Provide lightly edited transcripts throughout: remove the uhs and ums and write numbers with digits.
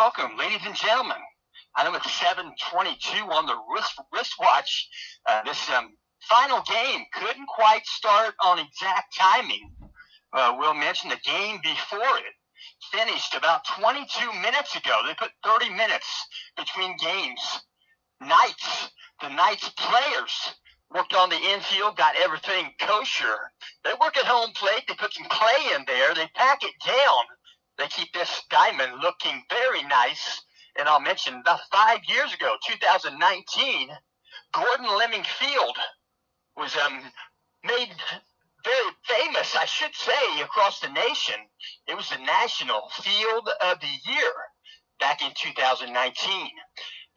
welcome, ladies and gentlemen. I know it's 7:22 on the wristwatch. This final game couldn't quite start on exact timing. We'll mention the game before it finished about 22 minutes ago. They put 30 minutes between games. The Knights players worked on the infield, got everything kosher. They work at home plate. They put some clay in there. They pack it down. They keep this diamond looking very nice. And I'll mention about 5 years ago, 2019, Gordon Lemming Field was made very famous, I should say, across the nation. It was the National Field of the Year back in 2019.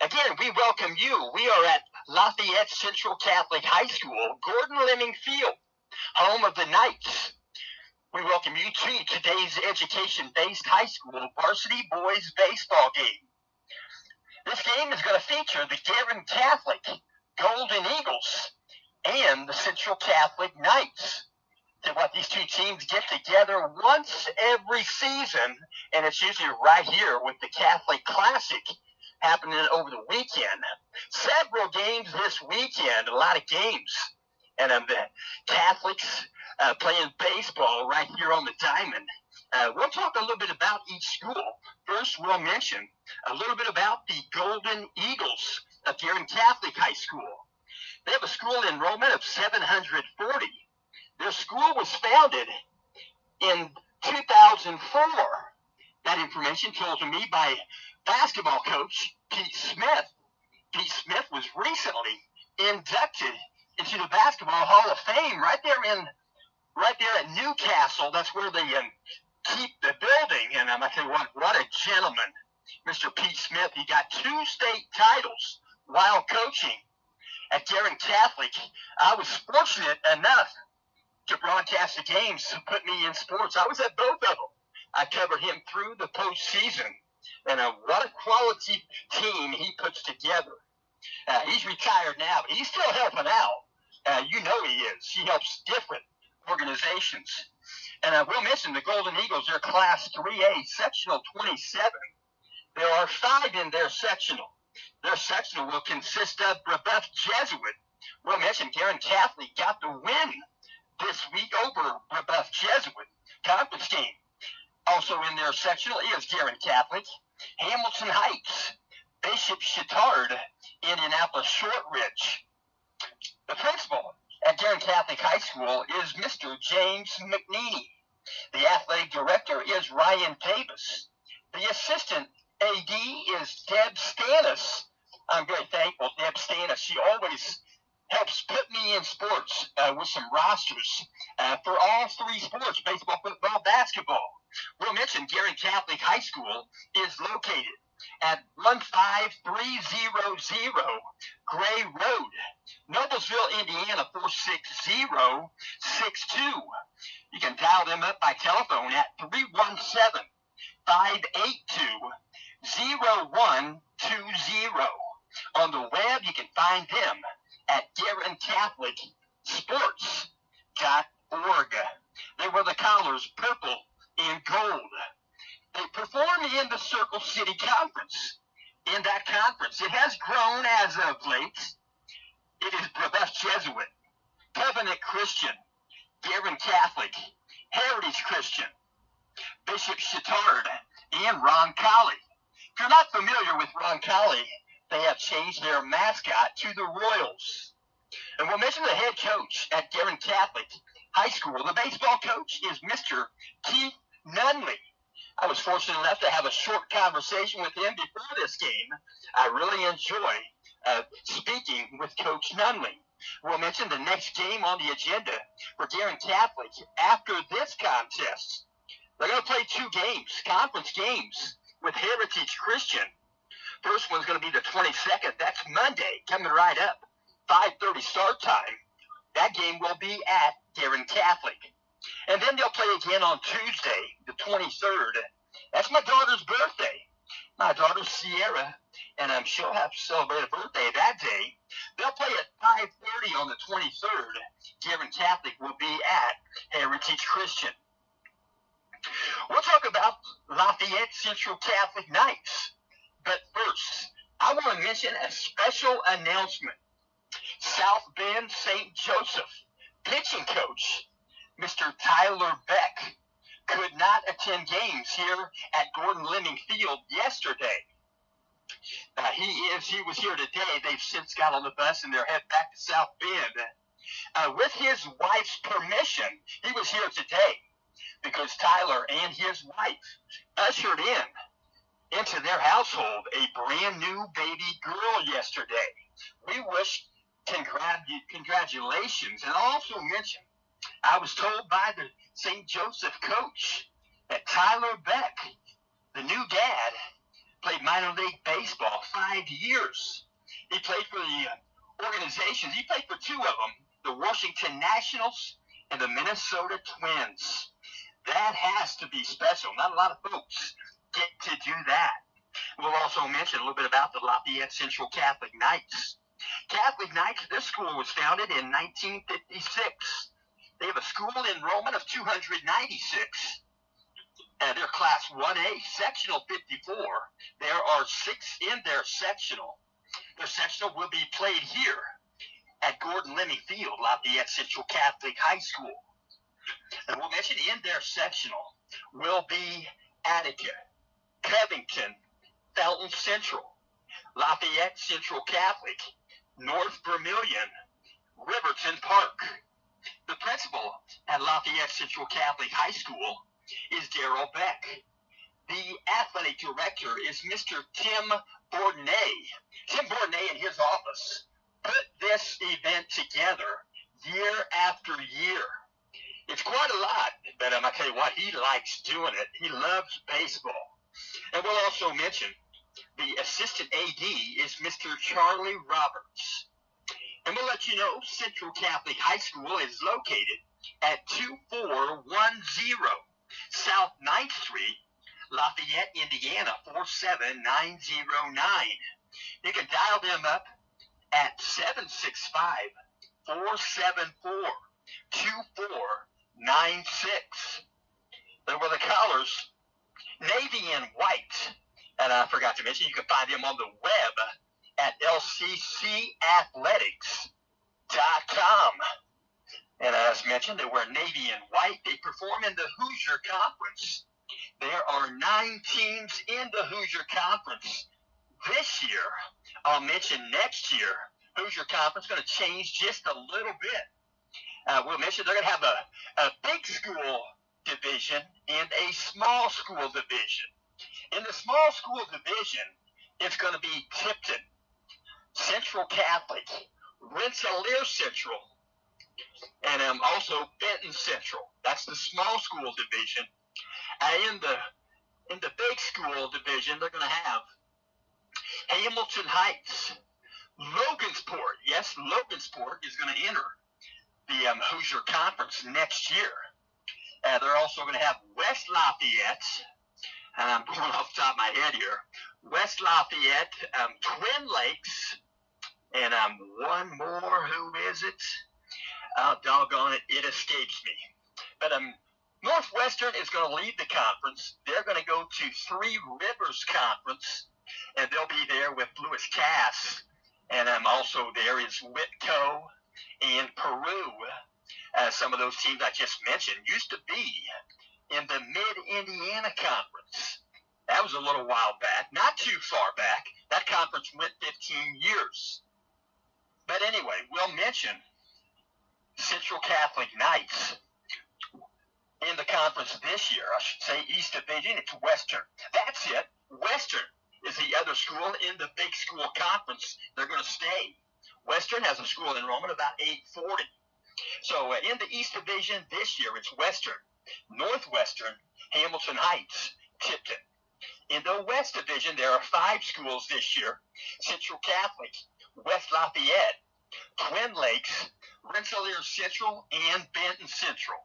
Again, we welcome you. We are at Lafayette Central Catholic High School, Gordon Lemming Field, home of the Knights. We welcome you to today's education-based high school varsity boys baseball game. This game is going to feature the Guerin Catholic Golden Eagles and the Central Catholic Knights. So what these two teams get together once every season, and it's usually right here with the Catholic Classic happening over the weekend. Several games this weekend, a lot of games. And the Catholics playing baseball right here on the diamond. We'll talk a little bit about each school. First, we'll mention a little bit about the Golden Eagles of Guerin Catholic High School. They have a school enrollment of 740. Their school was founded in 2004. That information told to me by basketball coach Pete Smith. Pete Smith was recently inducted into the Basketball Hall of Fame right there at Newcastle. That's where they keep the building. And I tell you what a gentleman, Mr. Pete Smith. He got 2 state titles while coaching at Guerin Catholic. I was fortunate enough to broadcast the games to put me in sports. I was at both of them. I covered him through the postseason. And what a quality team he puts together. He's retired now, but he's still helping out. You know he is. He helps different organizations. And we'll mention the Golden Eagles, they're Class 3A, Sectional 27. There are 5 in their sectional. Their sectional will consist of Brebeuf Jesuit. We'll mention Guerin Catholic got the win this week over Brebeuf Jesuit. Conference game. Also in their sectional is Guerin Catholic, Hamilton Heights, Bishop Chittard, Indianapolis Shortridge. The principal at Guerin Catholic High School is Mr. James McNeely. The athletic director is Ryan Davis. The assistant AD is Deb Stannis. I'm very thankful, Deb Stannis. She always helps put me in sports with some rosters for all 3 sports, baseball, football, basketball. We'll mention Guerin Catholic High School is located at 15300 Gray Road, Noblesville, Indiana, 46062. You can dial them up by telephone at 317-582-0120. On the web, you can find them at GuerinCatholicSports.org. They wear the collars purple and gold. They perform in the Circle City Conference. In that conference, it has grown as of late. It is Brebeuf Jesuit, Covenant Christian, Guerin Catholic, Heritage Christian, Bishop Chittard, and Roncalli. If you're not familiar with Roncalli, they have changed their mascot to the Royals. And we'll mention the head coach at Guerin Catholic High School. The baseball coach is Mr. Keith Nunley. I was fortunate enough to have a short conversation with him before this game. I really enjoy speaking with Coach Nunley. We'll mention the next game on the agenda for Guerin Catholic after this contest. They're going to play 2 games, conference games, with Heritage Christian. First one's going to be the 22nd. That's Monday, coming right up. 5:30 start time. That game will be at Guerin Catholic. And then they'll play again on Tuesday, the 23rd. That's my daughter's birthday. My daughter, Sierra, and she'll have to celebrate a birthday that day. They'll play at 5:30 on the 23rd. Guerin Catholic will be at Heritage Christian. We'll talk about Lafayette Central Catholic Knights. But first, I want to mention a special announcement. South Bend St. Joseph pitching coach, Mr. Tyler Beck, could not attend games here at Gordon Leming Field yesterday. He was here today. They've since got on the bus and they're headed back to South Bend. With his wife's permission, he was here today because Tyler and his wife ushered into their household a brand new baby girl yesterday. We wish congratulations, and I'll also mention I was told by the St. Joseph coach that Tyler Beck, the new dad, played minor league baseball 5 years. He played for the organizations. He played for two of them, the Washington Nationals and the Minnesota Twins. That has to be special. Not a lot of folks get to do that. We'll also mention a little bit about the Lafayette Central Catholic Knights. Catholic Knights, this school was founded in 1956. They have a school enrollment of 296. They're Class 1A, Sectional 54. There are 6 in their sectional. Their sectional will be played here at Gordon Leming Field, Lafayette Central Catholic High School. And we'll mention in their sectional will be Attica, Covington, Fountain Central, Lafayette Central Catholic, North Vermilion, Riverton Park. The principal at Lafayette Central Catholic High School is Darrell Beck. The athletic director is Mr. Tim Bourdonnais. Tim Bourdonnais and his office put this event together year after year. It's quite a lot, but I tell you what, he likes doing it. He loves baseball. And we'll also mention the assistant AD is Mr. Charlie Roberts. And we'll let you know Central Catholic High School is located at 2410 South 9th Street, Lafayette, Indiana, 47909. You can dial them up at 765-474-2496. They were the colors, navy and white. And I forgot to mention, you can find them on the web at lccathletics.com. And as mentioned, they wear navy and white. They perform in the Hoosier Conference. There are 9 teams in the Hoosier Conference this year. I'll mention next year, Hoosier Conference is going to change just a little bit. We'll mention they're going to have a big school division and a small school division. In the small school division, it's going to be Tipton, Central Catholic, Rensselaer Central, and also Benton Central. That's the small school division. In the big school division, they're going to have Hamilton Heights, Logansport. Yes, Logansport is going to enter the Hoosier Conference next year. They're also going to have West Lafayette, and I'm going off the top of my head here, West Lafayette, Twin Lakes, and one more. Who is it? Doggone it, it escapes me. But Northwestern is going to lead the conference. They're going to go to Three Rivers Conference, and they'll be there with Lewis Cass. And also there is Whitco and Peru. Some of those teams I just mentioned used to be in the Mid-Indiana Conference. That was a little while back, not too far back. That conference went 15 years. But anyway, we'll mention Central Catholic Knights in the conference this year. I should say East Division, it's Western. That's it. Western is the other school in the big school conference. They're going to stay. Western has a school enrollment of about 840. So in the East Division this year, it's Western, Northwestern, Hamilton Heights, Tipton. In the West Division, there are 5 schools this year: Central Catholic, West Lafayette, Twin Lakes, Rensselaer Central, and Benton Central.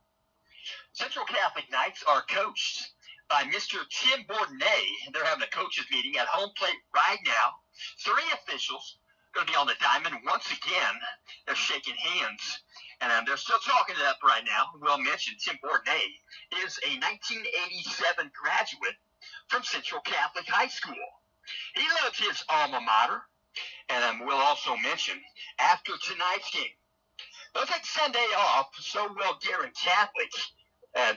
Central Catholic Knights are coached by Mr. Tim Bourdonnais. They're having a coaches meeting at home plate right now. 3 officials going to be on the diamond once again. They're shaking hands, and they're still talking it up right now. We'll mention Tim Bourdonnais is a 1987 graduate from Central Catholic High School. He loves his alma mater. And we'll also mention, after tonight's game, they'll take Sunday off, so will Guerin Catholic.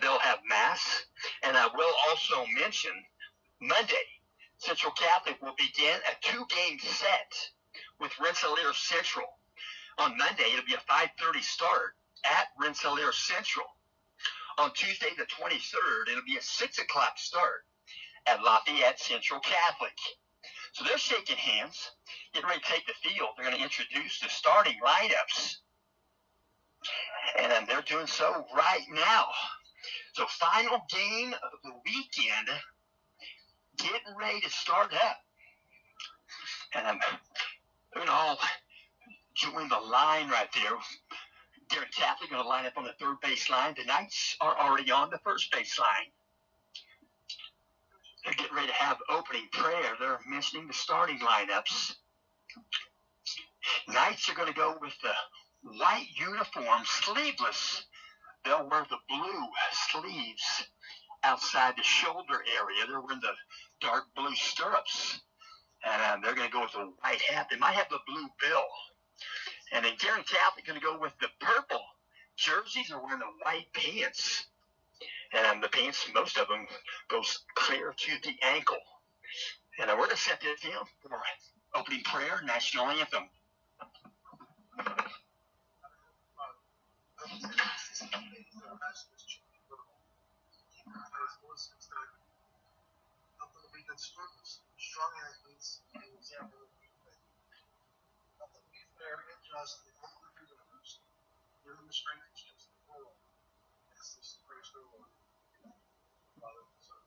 They'll have Mass. And I will also mention, Monday, Central Catholic will begin a 2-game set with Rensselaer Central. On Monday, it'll be a 5:30 start at Rensselaer Central. On Tuesday, the 23rd, it'll be a 6 o'clock start at Lafayette Central Catholic. So they're shaking hands, getting ready to take the field. They're going to introduce the starting lineups. And they're doing so right now. So final game of the weekend, getting ready to start up. And they're going to all join the line right there. Guerin Catholic going to line up on the third base line. The Knights are already on the first base line. They're getting ready to have opening prayer. They're mentioning the starting lineups. Knights are going to go with the white uniform, sleeveless. They'll wear the blue sleeves outside the shoulder area. They're wearing the dark blue stirrups. And they're going to go with the white hat. They might have the blue bill. And then Guerin Catholic going to go with the purple jerseys. Are wearing the white pants. And the pants, most of them, goes clear to the ankle. And we're going to set this down for opening prayer, national anthem. Strong athletes and example of faith. Let them be fair and just in all of their endeavors. Give them the strength to chase the world. As this praise the Lord. Father and Son.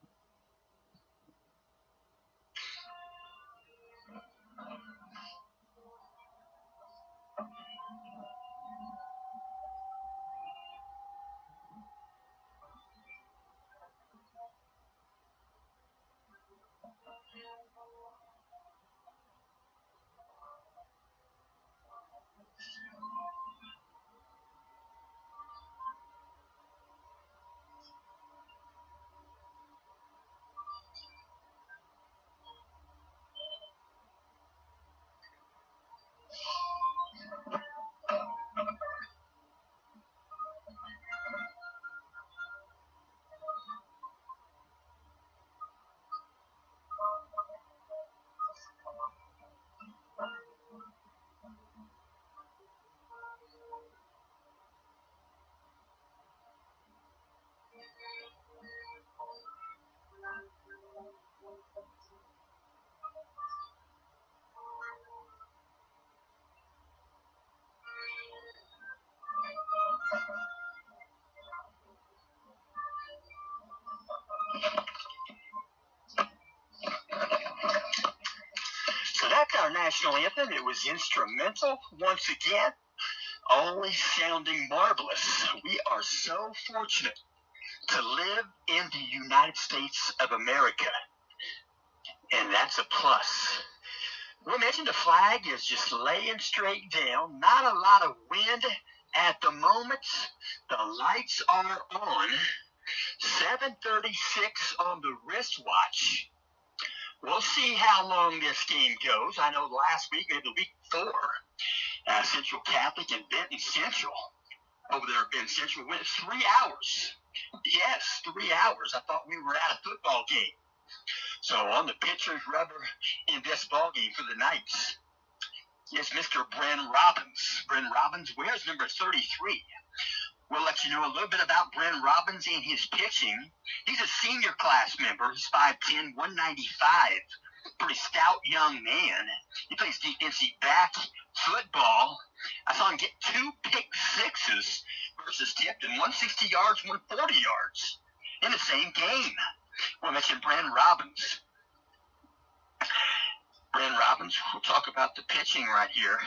So that's our national anthem. It was instrumental once again, always sounding marvelous. We are so fortunate to live in the United States of America, and that's a plus. We'll mention the flag is just laying straight down, not a lot of wind at the moment. The lights are on. 7:36 on the wristwatch. We'll see how long this game goes. I know last week, maybe the week before, Central Catholic and Benton Central over there at Benton Central went 3 hours. Yes, 3 hours. I thought we were at a football game. So on the pitcher's rubber in this ball game for the Knights is Mr. Bryn Robbins. Bryn Robbins wears number 33. We'll let you know a little bit about Bryn Robbins and his pitching. He's a senior class member. He's 5'10", 195. Pretty stout young man. He plays defensive back football. I saw him get 2 pick sixes versus Tipton, 160 yards, 140 yards in the same game. We'll mention Bryn Robbins. Bryn Robbins, we'll talk about the pitching right here.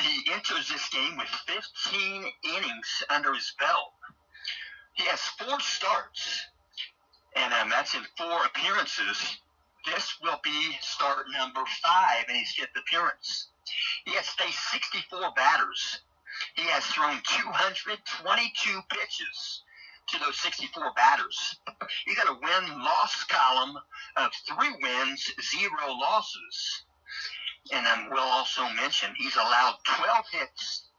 He enters this game with 15 innings under his belt. He has 4 starts, and that's in 4 appearances. This will be start number 5 in his 5th appearance. He has faced 64 batters. He has thrown 222 pitches to those 64 batters. He's got a win-loss column of 3 wins, 0 losses. And we'll also mention he's allowed 12 hits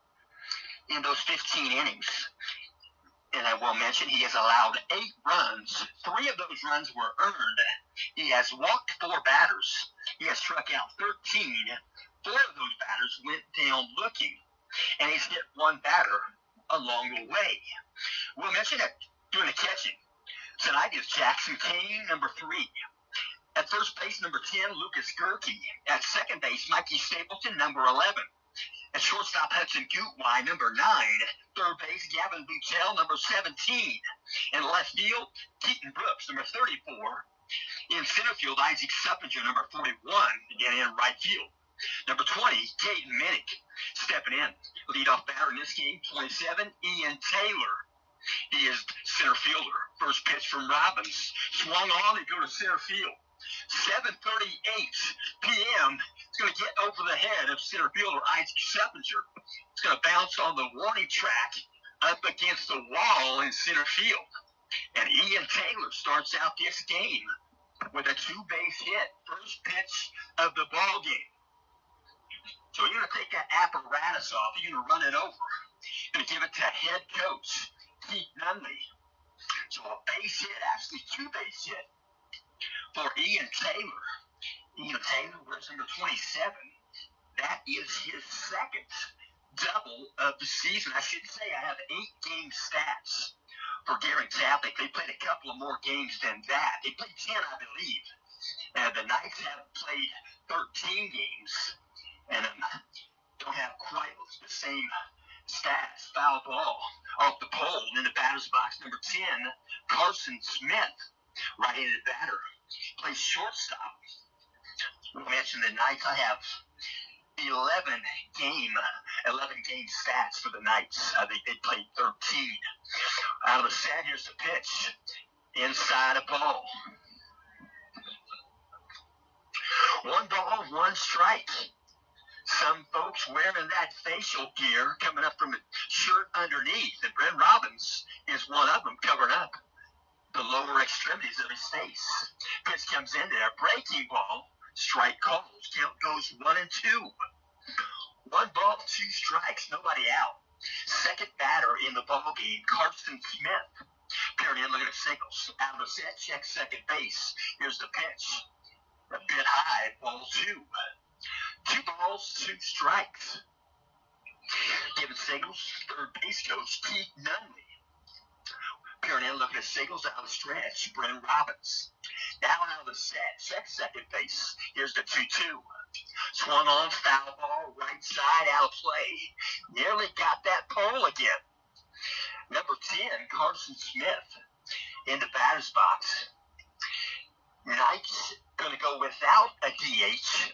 in those 15 innings. And I will mention he has allowed 8 runs. 3 of those runs were earned. He has walked 4 batters. He has struck out 13. 4 of those batters went down looking. And he's hit 1 batter along the way. We'll mention that doing the catching tonight is Jackson Kane, number 3. At first base, number 10, Lucas Gerke. At second base, Mikey Stapleton, number 11. At shortstop, Hudson Gutwein, number 9. Third base, Gavin Buchel, number 17. In left field, Keaton Brooks, number 34. In center field, Isaac Suppinger, number 41. And in right field, number 20, Caden Minnick. Stepping in, leadoff batter in this game, 27, Ian Taylor. He is center fielder. First pitch from Robbins. Swung on and go to center field. 7:38 p.m. It's going to get over the head of center fielder Isaac Suppinger. It's going to bounce on the warning track up against the wall in center field. And Ian Taylor starts out this game with a 2-base hit. First pitch of the ball game. So you're going to take that apparatus off. You're going to run it over. You're going to give it to head coach Pete Nunley. So a base hit, actually 2-base hit for Ian Taylor. Ian Taylor wears number 27. That is his second double of the season. I should say I have 8-game stats for Guerin Catholic. They played a couple of more games than that. They played 10, I believe. The Knights have played 13 games and don't have quite the same stats. Foul ball off the pole. In the batter's box, number 10, Carson Smith, right-handed batter, plays shortstop. We mentioned the Knights. I have 11 game stats for the Knights. They played 13. Out of the set, here's the pitch. Inside a ball. 1 ball, 1 strike. Some folks wearing that facial gear coming up from a shirt underneath. And Brent Robbins is one of them, covering up the lower extremities of his face. Pitch comes in there. Breaking ball. Strike calls. Count goes 1 and 2. 1 ball, 2 strikes. Nobody out. Second batter in the ball game, Carson Smith. Peering in, looking at Sickles. Out of the set, check second base. Here's the pitch. A bit high, ball 2. 2 balls, 2 strikes. Giving Sickles, third base coach, Pete Nunley. Peering in, looking at Sickles out of the stretch, Brent Robbins. Now out of the set, check second base. Here's the 2-2. Swung on, foul ball, right side, out of play. Nearly got that pole again. Number 10, Carson Smith, in the batter's box. Knights going to go without a DH.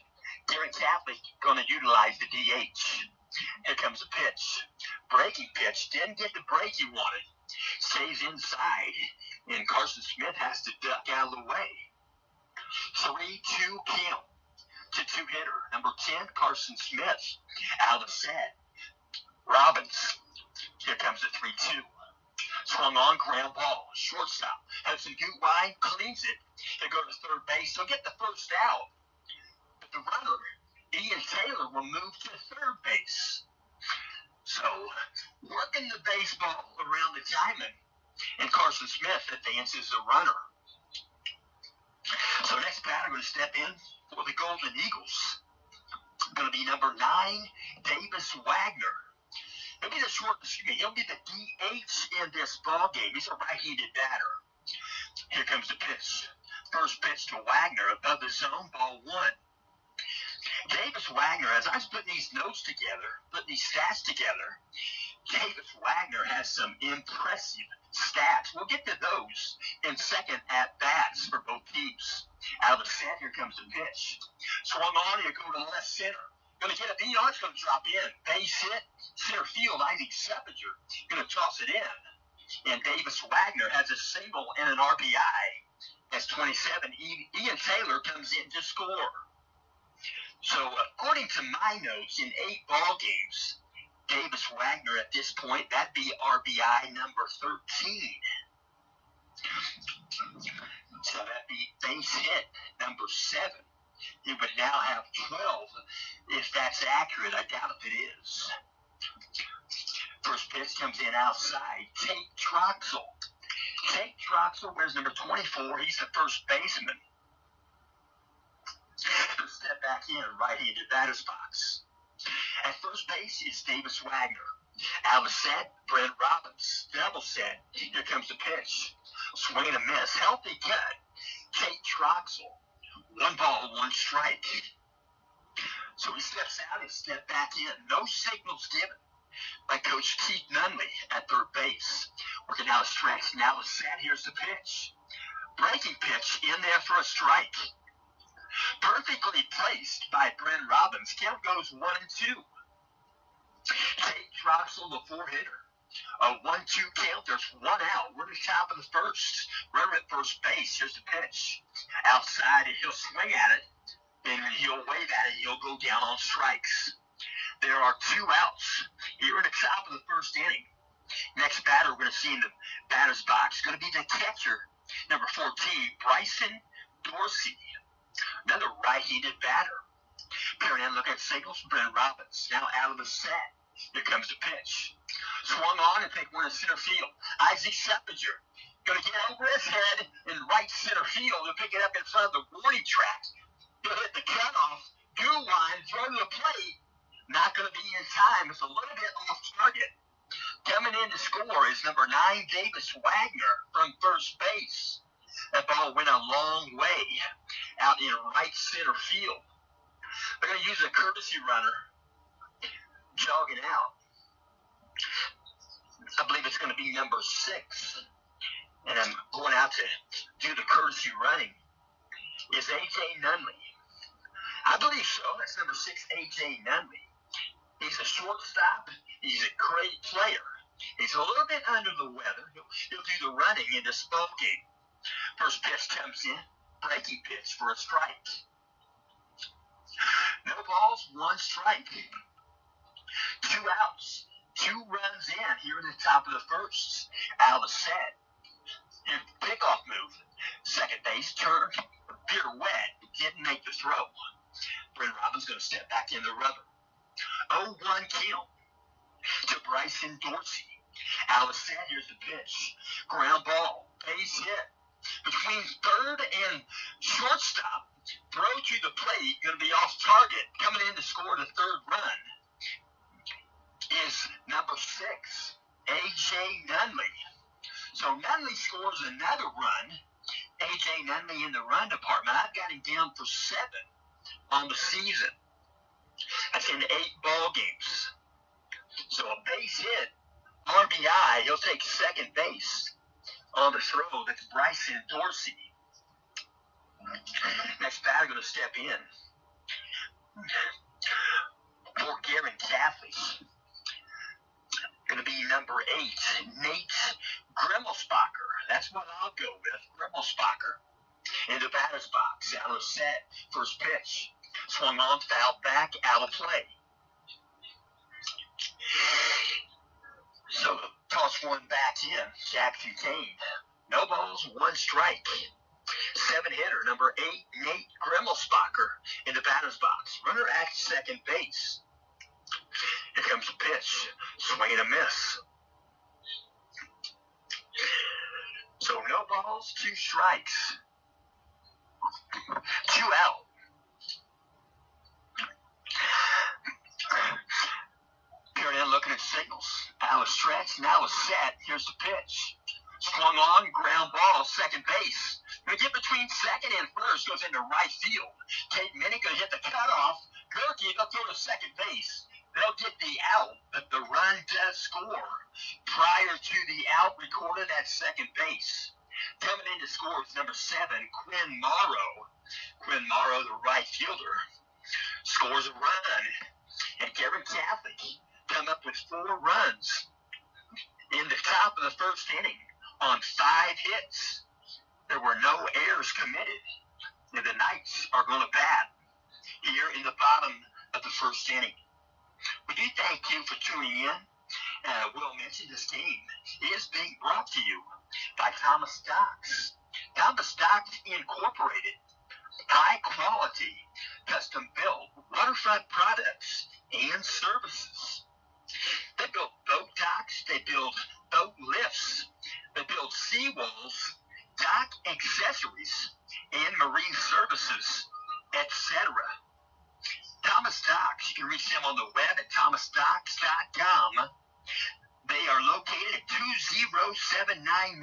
Guerin Catholic going to utilize the DH. Here comes the pitch. Breaking pitch. Didn't get the break he wanted. Stays inside. And Carson Smith has to duck out of the way. 3-2 count to 2-hitter. Number 10, Carson Smith. Out of the set. Robbins. Here comes the 3-2. Swung on, ground ball. Shortstop. Hudson Gutwein cleans it. He'll go to third base. He'll get the first out. But the runner, Ian Taylor, will move to third base. So, working the baseball around the diamond, and Carson Smith advances the runner. So next batter going to step in for the Golden Eagles. Going to be number 9, Davis Wagner. He'll be he'll be the DH in this ball game. He's a right-handed batter. Here comes the pitch. First pitch to Wagner above the zone, ball 1. Davis Wagner, as I was putting these notes together, putting these stats together, Davis Wagner has some impressive stats. We'll get to those in second at-bats for both teams. Out of the set, here comes the pitch. Swung on, he'll go to left center. Going to get a beat on, it's going to drop in. Base hit, center field, Isaac Suppinger going to toss it in. And Davis Wagner has a single and an RBI. That's 27. Ian Taylor comes in to score. So, according to my notes, in 8 ball games, Davis Wagner at this point, that'd be RBI number 13. So that'd be base hit number 7. He would now have 12 if that's accurate. I doubt if it is. First pitch comes in outside. Tate Troxel. Tate Troxel wears number 24. He's the first baseman. Step back in, right-handed batter's box. At first base is Davis Wagner. Out of the set, Brent Robbins. Double set. Here comes the pitch. Swing and a miss. Healthy cut. Tate Troxel. 1 ball, 1 strike. So he steps out and steps back in. No signals given by Coach Keith Nunley at third base. Working out a stretch. Now the set. Here's the pitch. Breaking pitch in there for a strike. Perfectly placed by Brent Robbins. Count goes 1 and 2. Tate Troxel, the 4-hitter. A 1-2 count. There's 1 out. We're at the top of the first. Runner at first base. Here's the pitch. Outside, and he'll swing at it. And he'll wave at it. He'll go down on strikes. There are 2 outs here in the top of the first inning. Next batter we're going to see in the batter's box is going to be the catcher, number 14, Bryson Dorsey. Another right-handed batter. Peering in, look at signals from Brent Robbins. Now out of the set. Here comes the pitch. Swung on and take one in center field. Isaac Seppinger going to get over his head in right center field. He'll pick it up in front of the warning track. He'll hit the cutoff, goal line, throw to the plate. Not going to be in time. It's a little bit off target. Coming in to score is number 9, Davis Wagner from first base. That ball went a long way out in right center field. They're going to use a courtesy runner jogging out. I believe it's going to be number 6. And I'm going out to do the courtesy running. Is A.J. Nunley. I believe so. That's number 6, A.J. Nunley. He's a shortstop. He's a great player. He's a little bit under the weather. He'll do the running in this ball game. First pitch comes in. Breaking pitch for a strike. No balls, 1 strike. 2 outs. 2 runs in here in the top of the first. Out of the set. Pickoff move. Second base turn. Pirouette. Didn't make the throw. Brent Robbins going to step back in the rubber. 0-1 count to Bryson Dorsey. Out of the set. Here's the pitch. Ground ball. Base hit. Between third and shortstop. Throw to the plate. Going to be off target. Coming in to score the third run is number 6, A.J. Nunley. So Nunley scores another run. A.J. Nunley in the run department. I've got him down for 7 on the season. That's in 8 ball games. So a base hit, RBI, he'll take second base on the throw. That's Bryson Dorsey. Next batter going to step in for Guerin Catholic. Going to be number 8, Nate Grimmelsbacher. That's what I'll go with, Grimmelsbacher. In the batter's box, out of set, first pitch. Swung on, fouled back, out of play. So toss one back in, Jackson Kane. No balls, 1 strike. 7-hitter, number 8, Nate Grimmelsbacher in the batter's box. Runner at second base. Here comes the pitch. Swing and a miss. So no balls, 2 strikes. 2 out. Peering in, looking at signals. Out of stretch, now a set. Here's the pitch. Swung on, ground ball, second base. Gonna get between second and first, goes into right field. Tate Minnick gonna hit the cutoff. Gerke, they'll throw to second base. They'll get the out, but the run does score prior to the out recorded at second base. Coming in to score is number 7, Quinn Morrow. Quinn Morrow, the right fielder, scores a run. And Guerin Catholic come up with 4 runs in the top of the first inning on 5 hits. There were no errors committed. And the Knights are going to bat here in the bottom of the first inning. We do thank you for tuning in. Will mention this game is being brought to you by Thomas Docks. Thomas Docks Incorporated, high quality, custom built waterfront products and services. They build boat docks, they build boat lifts, they build seawalls, dock accessories, and marine services, etc. Thomas Docks, you can reach them on the web at thomasdocks.com. They are located at 20799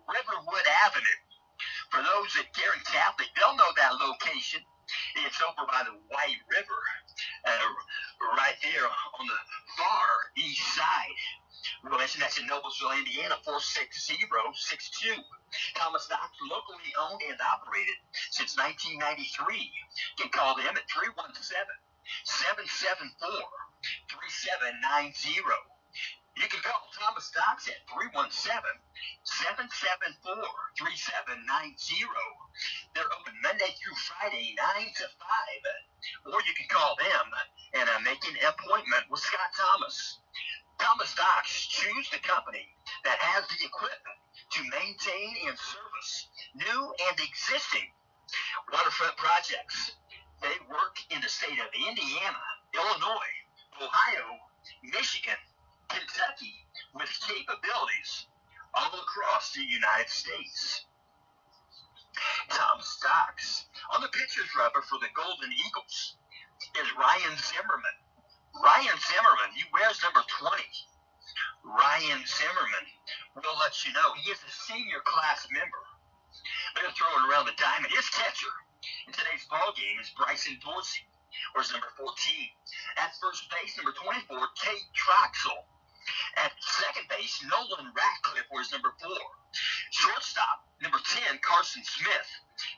Riverwood Avenue. For those at Guerin Catholic, they'll know that location. It's over by the White River, right there on the far east side. We'll mention that's in Noblesville, Indiana, 46062. Thomas Docks, locally owned and operated since 1993. You can call them at 317-774-3790. You can call Thomas Docks at 317-774-3790. They're open Monday through Friday, 9 to 5. Or you can call them and make an appointment with Scott Thomas. Thomas Docks, choose the company that has the equipment to maintain and service new and existing waterfront projects. They work in the state of Indiana, Illinois, Ohio, Michigan, Kentucky, with capabilities all across the United States. Thomas Docks. On the pitcher's rubber for the Golden Eagles is Ryan Zimmerman. Ryan Zimmerman, he wears number 20. Ryan Zimmerman will let you know he is a senior class member. They're throwing around the diamond. His catcher in today's ball game is Bryson Dorsey, wears number 14. At first base, number 24, Kate Troxel. At second base, Nolan Ratcliffe wears number 4. Shortstop, number 10, Carson Smith.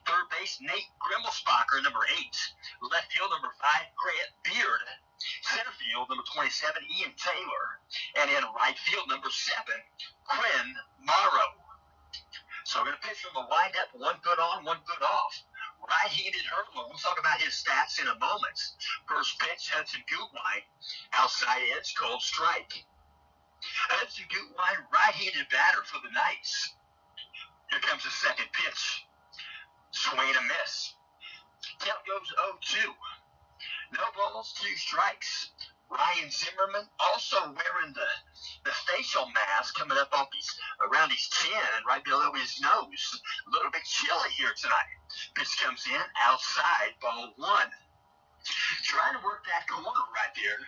Third base, Nate Grimmelsbacher, number 8. Left field, number 5, Grant Beard. Center field, number 27, Ian Taylor. And in right field, number 7, Quinn Morrow. So we're going to pitch from a windup, 1 foot on, 1 foot off. Right-handed hurdler. We'll talk about his stats in a moment. First pitch, Hudson Gutwein. Outside edge, cold strike. Hudson Gutwein, right-handed batter for the Knights. Here comes the second pitch. Swing and a miss. Count goes 0-2. No balls, 2 strikes. Ryan Zimmerman also wearing the facial mask coming up off around his chin and right below his nose. A little bit chilly here tonight. Pitch comes in, outside, ball 1. Trying to work that corner right there.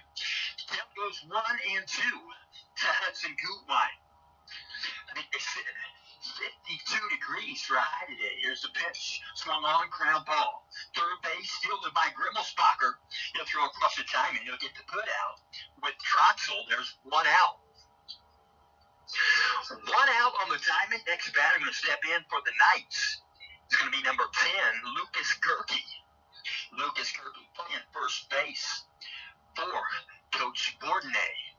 Count goes 1-2 to Hudson Gutwein. I think they said 52 degrees for a high today. Here's the pitch. Swung on, ground ball. Third base, fielded by Grimmelsbacher. He'll throw across the diamond. He'll get the put out. With Troxel, there's 1 out. 1 out on the diamond. Next batter going to step in for the Knights. It's going to be number 10, Lucas Gerke. Lucas Gerke playing first base for Coach Bourdonnais.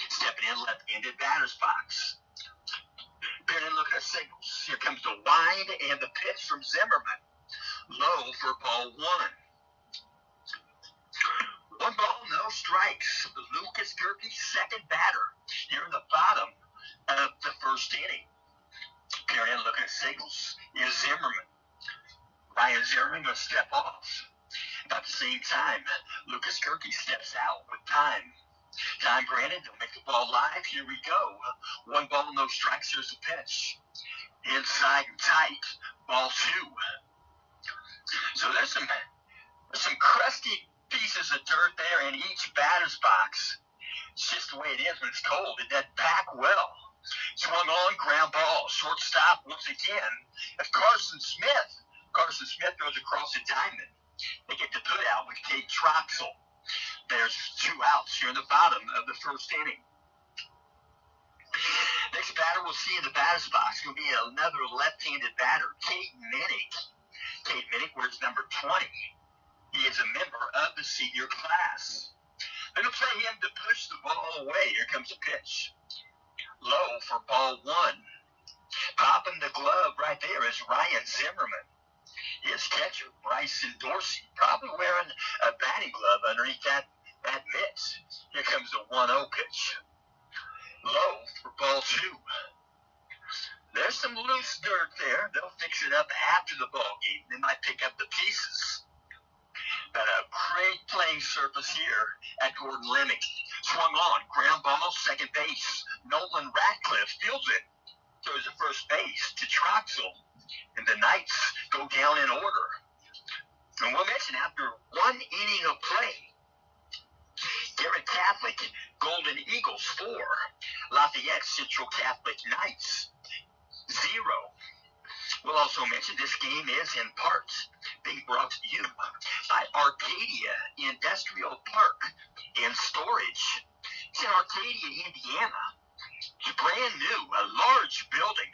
Stepping in left-handed batter's box. Guerin looking at signals. Here comes the wind and the pitch from Zimmerman. Low for ball 1. 1 ball, no strikes. Lucas Gerke, second batter here in the bottom of the first inning. Guerin looking at signals is Zimmerman. Ryan Zimmerman going to step off. About the same time, Lucas Gerke steps out with time. Time granted, they'll make the ball live. Here we go. 1 ball, no strikes. Here's the pitch. Inside and tight. Ball 2. So there's some crusty pieces of dirt there in each batter's box. It's just the way it is when it's cold. It doesn't pack well. Swung on, ground ball. Shortstop once again. That's Carson Smith. Carson Smith goes across the diamond. They get the put out with Kate Troxel. There's 2 outs here in the bottom of the first inning. Next batter we'll see in the batter's box will be another left-handed batter, Kate Minnick. Kate Minnick wears number 20. He is a member of the senior class. They're going to play him to push the ball away. Here comes the pitch. Low for ball 1. Popping the glove right there is Ryan Zimmerman. His catcher, Bryson Dorsey, probably wearing a batting glove underneath that mitt. Here comes the 1-0 pitch. Low for ball two. There's some loose dirt there. They'll fix it up after the ball game. They might pick up the pieces. But a great playing surface here at Gordon Lemming. Swung on, ground ball, second base. Nolan Ratcliffe fields it. Throws to first base to Troxel. And the Knights go down in order. And we'll mention after one inning of play, Guerin Catholic Golden Eagles 4, Lafayette Central Catholic Knights 0. We'll also mention this game is in part being brought to you by Arcadia Industrial Park and Storage. It's in Arcadia, Indiana. It's brand new, a large building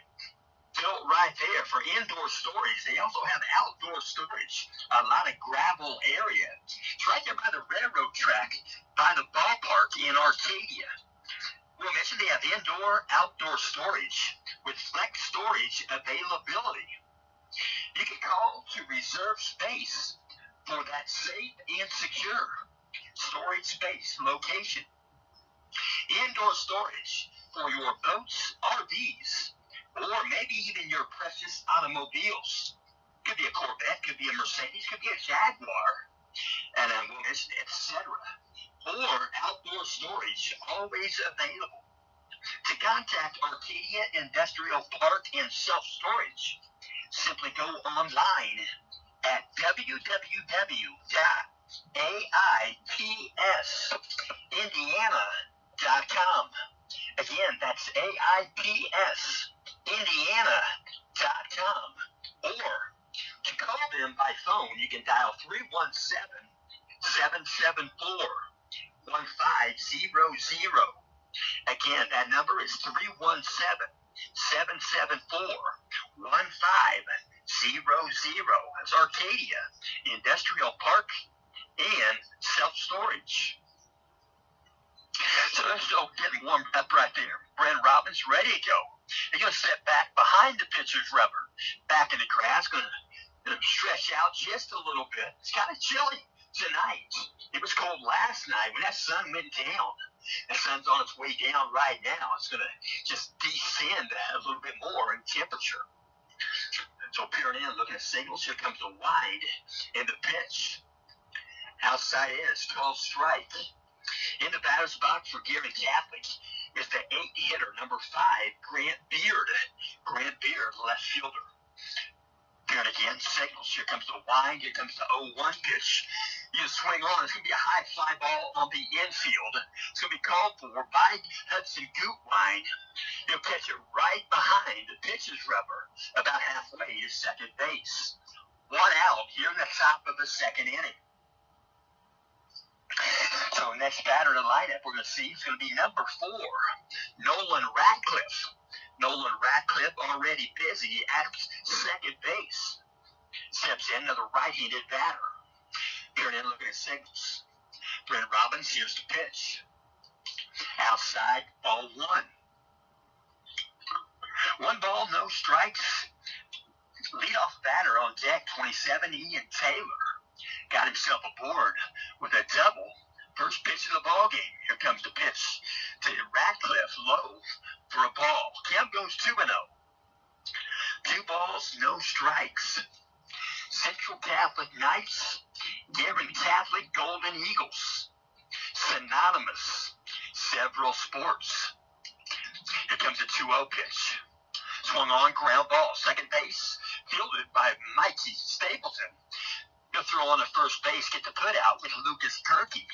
built right there for indoor storage. They also have outdoor storage, a lot of gravel area. It's right there by the railroad track, by the ballpark in Arcadia. We'll mention they have indoor, outdoor storage with flex storage availability. You can call to reserve space for that safe and secure storage space location. Indoor storage for your boats, RVs, or maybe even your precious automobiles. Could be a Corvette, could be a Mercedes, could be a Jaguar, and we'll mention etc. Or outdoor storage, always available. To contact Arcadia Industrial Park and Self-Storage, simply go online at www.aipsindiana.com. Again, that's aipsindiana.com. Or to call them by phone, you can dial 317-774-1500. Again, that number is 317-774-1500. That's Arcadia Industrial Park and Self-Storage. So they're still getting warmed up right there. Brent Robbins ready to go. They're going to step back behind the pitcher's rubber, back in the grass, going to stretch out just a little bit. It's kind of chilly tonight. It was cold last night when that sun went down. The sun's on its way down right now. It's going to just descend a little bit more in temperature. So peering in, looking at signals. Here comes the wide in the pitch. Outside is 12 strike. In the batter's box for Guerin Catholic is the 8-hitter, number 5, Grant Beard. Grant Beard, left fielder. Peering again, signals. Here comes the wind. Here comes the 0-1 pitch. You swing on. It's going to be a high fly ball on the infield. It's going to be called for by Hudson Gutwein. He'll catch it right behind the pitcher's rubber, about halfway to second base. 1 out here in the top of the second inning. So next batter in the lineup we're going to see is going to be number 4, Nolan Ratcliffe. Nolan Ratcliffe already busy at second base. Steps in, another right-handed batter. Here and in looking at signals. Brent Robbins, here's the pitch. Outside, ball 1. 1 ball, no strikes. Leadoff batter on deck, 27, Ian Taylor. Got himself aboard with a double. First pitch of the ball game. Here comes the pitch to Ratcliffe, low for a ball. Count goes 2-0. 2 balls, no strikes. Central Catholic Knights, Guerin Catholic Golden Eagles. Synonymous, several sports. Here comes the 2-0 pitch. Swung on, ground ball, second base, fielded by Mikey Stapleton. He'll throw on the first base, get the put out with Lucas Gerke.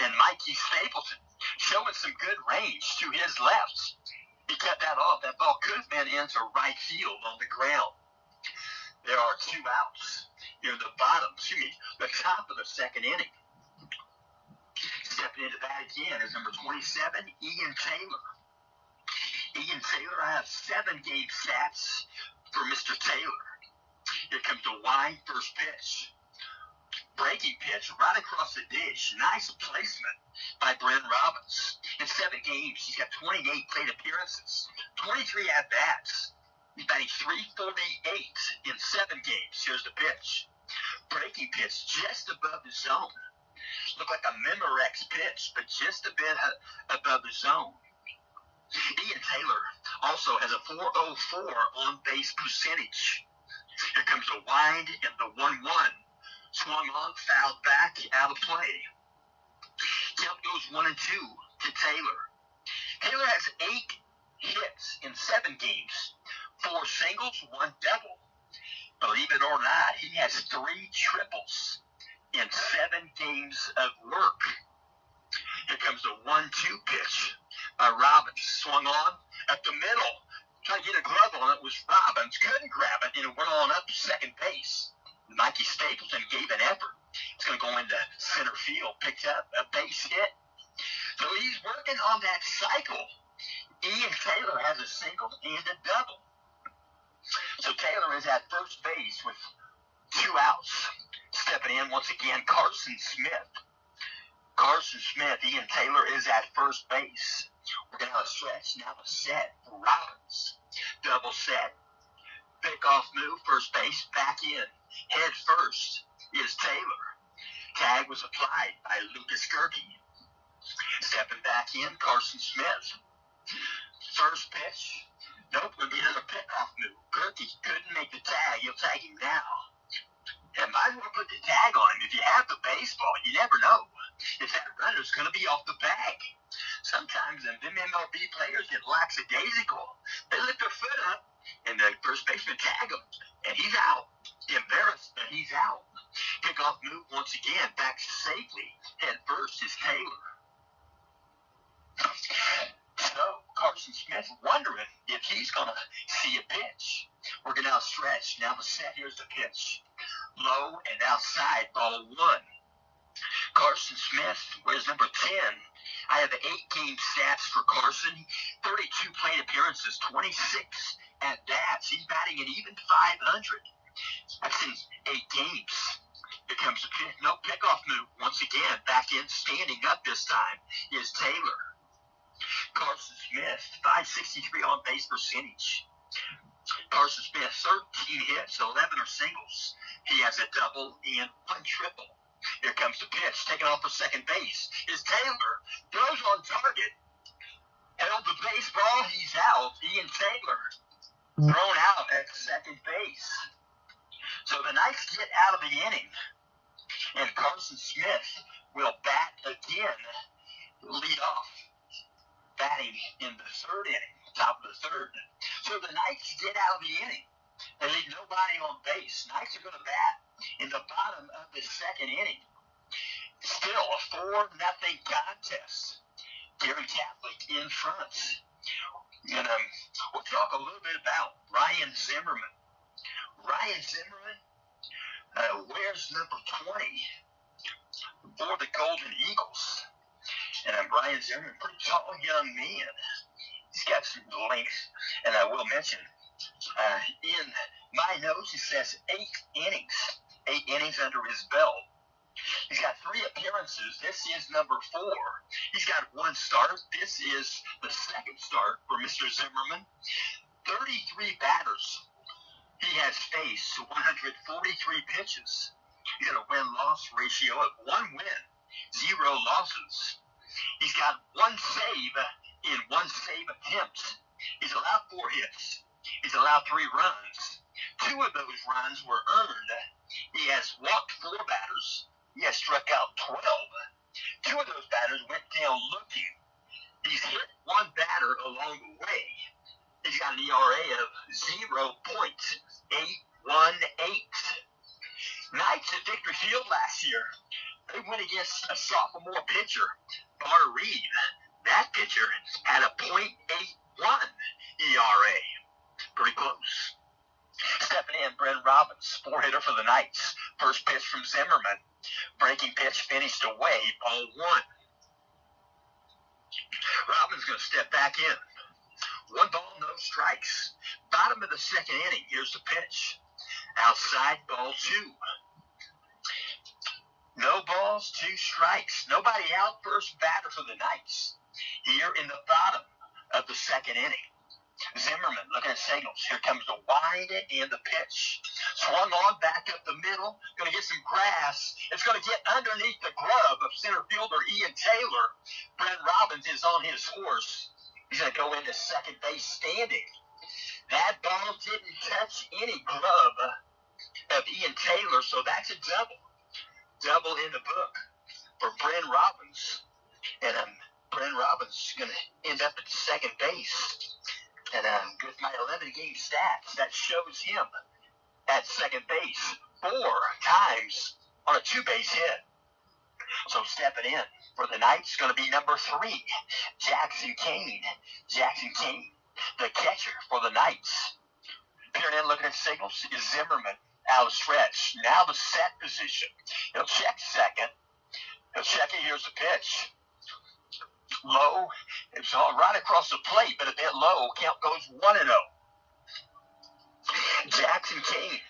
And Mikey Stapleton showing some good range to his left. He cut that off. That ball could have been into right field on the ground. There are 2 outs near the top of the second inning. Stepping into that again is number 27, Ian Taylor. Ian Taylor, I have 7 game stats for Mr. Taylor. Here comes the wide first pitch. Breaking pitch right across the dish. Nice placement by Brent Robbins. In 7 games, he's got 28 plate appearances, 23 at-bats. He's batting .348 in 7 games. Here's the pitch. Breaking pitch just above the zone. Looked like a Memorex pitch, but just a bit above the zone. Ian Taylor also has a .404 on-base percentage. Here comes the wind and the 1-1. Swung on, fouled back, out of play. Count goes 1-2 to Taylor. Taylor has 8 hits in 7 games, 4 singles, 1 double. Believe it or not, he has 3 triples in 7 games of work. Here comes the 1-2 pitch by Robbins. Swung on at the middle. Trying to get a glove on it was Robbins. Couldn't grab it, and it went on up to second base. Mikey Stapleton gave an effort. It's going to go into center field. Picked up a base hit. So he's working on that cycle. Ian Taylor has a single and a double. So Taylor is at first base with 2 outs. Stepping in once again, Carson Smith. Carson Smith, Ian Taylor is at first base. We're going to have a stretch, now a set for Robbins. Double set. Pick-off move, first base, back in. Head first is Taylor. Tag was applied by Lucas Gerke. Stepping back in, Carson Smith. First pitch. Nope, we'll get another pick-off move. Gerke couldn't make the tag. He'll tag him now. And might as well put the tag on him. If you have the baseball, you never know if that runner's going to be off the bag. Sometimes them MLB players get lackadaisical. They lift their foot up, and the first baseman tag him, and he's out. Embarrassed, but he's out. Kickoff move once again, back safely. Head first is Taylor. So Carson Smith wondering if he's going to see a pitch. We're going to now stretch. Now the set. Here's the pitch. Low and outside, ball 1. Carson Smith wears number 10. I have 8 game stats for Carson. 32 plate appearances, 26 at bats. He's batting at even .500. That's in 8 games. Here comes the pitch. No pickoff move. Once again, back in, standing up this time is Taylor. Carson Smith, .563 on base percentage. Carson Smith, 13 hits, 11 are singles. He has a double and 1 triple. Here comes the pitch. Taken off for second base is Taylor. Throws on target. Held the baseball. He's out. Ian Taylor thrown out at second base. So the Knights get out of the inning. And Carson Smith will bat again. Lead off. Batting in the 3rd inning. Top of the 3rd. So the Knights get out of the inning. They leave nobody on base. Knights are going to bat in the bottom of the 2nd inning. Still a 4-0 contest. Guerin Catholic in front. And we'll talk a little bit about Ryan Zimmerman. Ryan Zimmerman wears number 20 for the Golden Eagles. And Ryan Zimmerman, pretty tall young man. He's got some length. And I will mention, in my notes, it says 8 innings. 8 innings under his belt. He's got 3 appearances. This is number 4. He's got 1 start. This is the 2nd start for Mr. Zimmerman. 33 batters. He has faced 143 pitches. He's got a win-loss ratio of 1 win, 0 losses. He's got 1 save in 1 save attempt. He's allowed 4 hits. He's allowed 3 runs. 2 of those runs were earned. He has walked 4 batters. He has struck out 12. 2 of those batters went down looking. He's hit 1 batter along the way. He's got an ERA of 0.818. Knights at Victory Field last year, they went against a sophomore pitcher, Bar Reed. That pitcher had a .81 ERA. Pretty close. Stepping in, Brent Robbins, 4-hitter for the Knights. First pitch from Zimmerman. Breaking pitch finished away, ball 1. Robbins going to step back in. 1 ball, no strikes. Bottom of the 2nd inning. Here's the pitch. Outside, ball 2. No balls, 2 strikes. Nobody out. First batter for the Knights. Here in the bottom of the 2nd inning. Zimmerman looking at signals. Here comes the wind and the pitch. Swung on back up the middle. Going to get some grass. It's going to get underneath the glove of center fielder Ian Taylor. Brent Robbins is on his horse. He's going to go into second base standing. That ball didn't touch any glove of Ian Taylor, so that's a double. Double in the book for Bryn Robbins. And Bryn Robbins is going to end up at second base. And with my 11-game stats, that shows him at second base 4 times on a 2-base hit. So stepping in for the Knights is going to be number 3, Jackson Kane. Jackson Kane, the catcher for the Knights. Peering in, looking at signals, is Zimmerman out of stretch. Now the set position. He'll check second. He'll check it. Here's the pitch. Low. It's all right across the plate, but a bit low. Count goes 1-0. Jackson Kane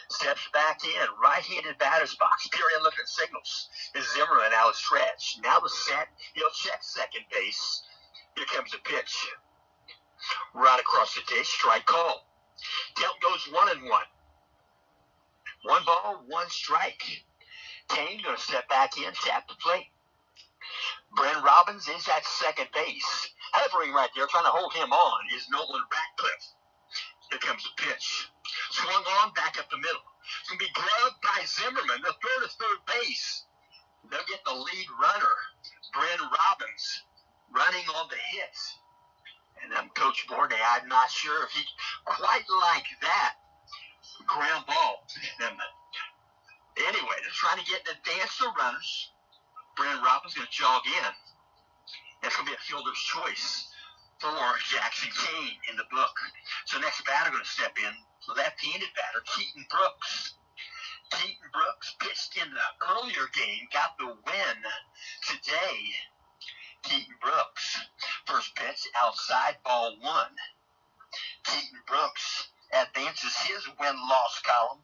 steps back in, right-handed batter's box. Peering in, looking at signals, is Zimmerman out of stretch. Now the set. He'll check second base. Here comes the pitch. Right across the dish. Strike call. Count goes 1-1. 1 ball, 1 strike. Kane going to step back in, tap the plate. Bryn Robbins is at second base. Hovering right there, trying to hold him on, is Nolan Ratcliffe. Here comes the pitch. Swung on, back up the middle. It's going to be gloved by Zimmerman. The third is third base. They'll get the lead runner, Bryn Robbins, running on the hit. And Coach Bourdain, I'm not sure if he quite like that ground ball. Anyway, they're trying to get the dance the runners. Bryn Robbins going to jog in. That's going to be a fielder's choice for Jackson Kane in the book. So next batter going to step in, left-handed batter, Keaton Brooks. Keaton Brooks pitched in the earlier game, got the win today. Keaton Brooks, first pitch outside, ball 1. Keaton Brooks advances his win-loss column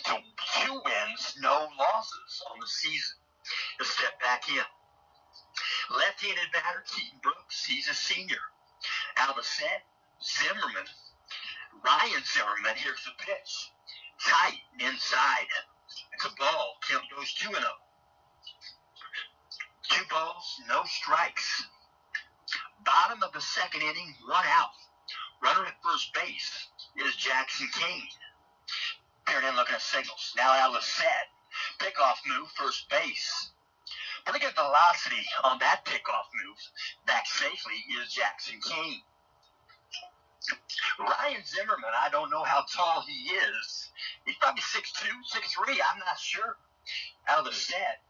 to 2 wins, no losses on the season. He'll step back in. Left-handed batter, Keaton Brooks, he's a senior. Out of the set, Zimmerman. Ryan Zimmerman, here's the pitch. Tight, inside. It's a ball. Count goes 2-0. 2 balls, no strikes. Bottom of the second inning, 1 out. Runner at first base is Jackson Kane. Peering in, looking at signals. Now out of the set. Pickoff move, first base. Pretty good velocity on that pickoff move. Back safely is Jackson Kane. Ryan Zimmerman, I don't know how tall he is. He's probably 6'2", 6'3", I'm not sure. Out of the set.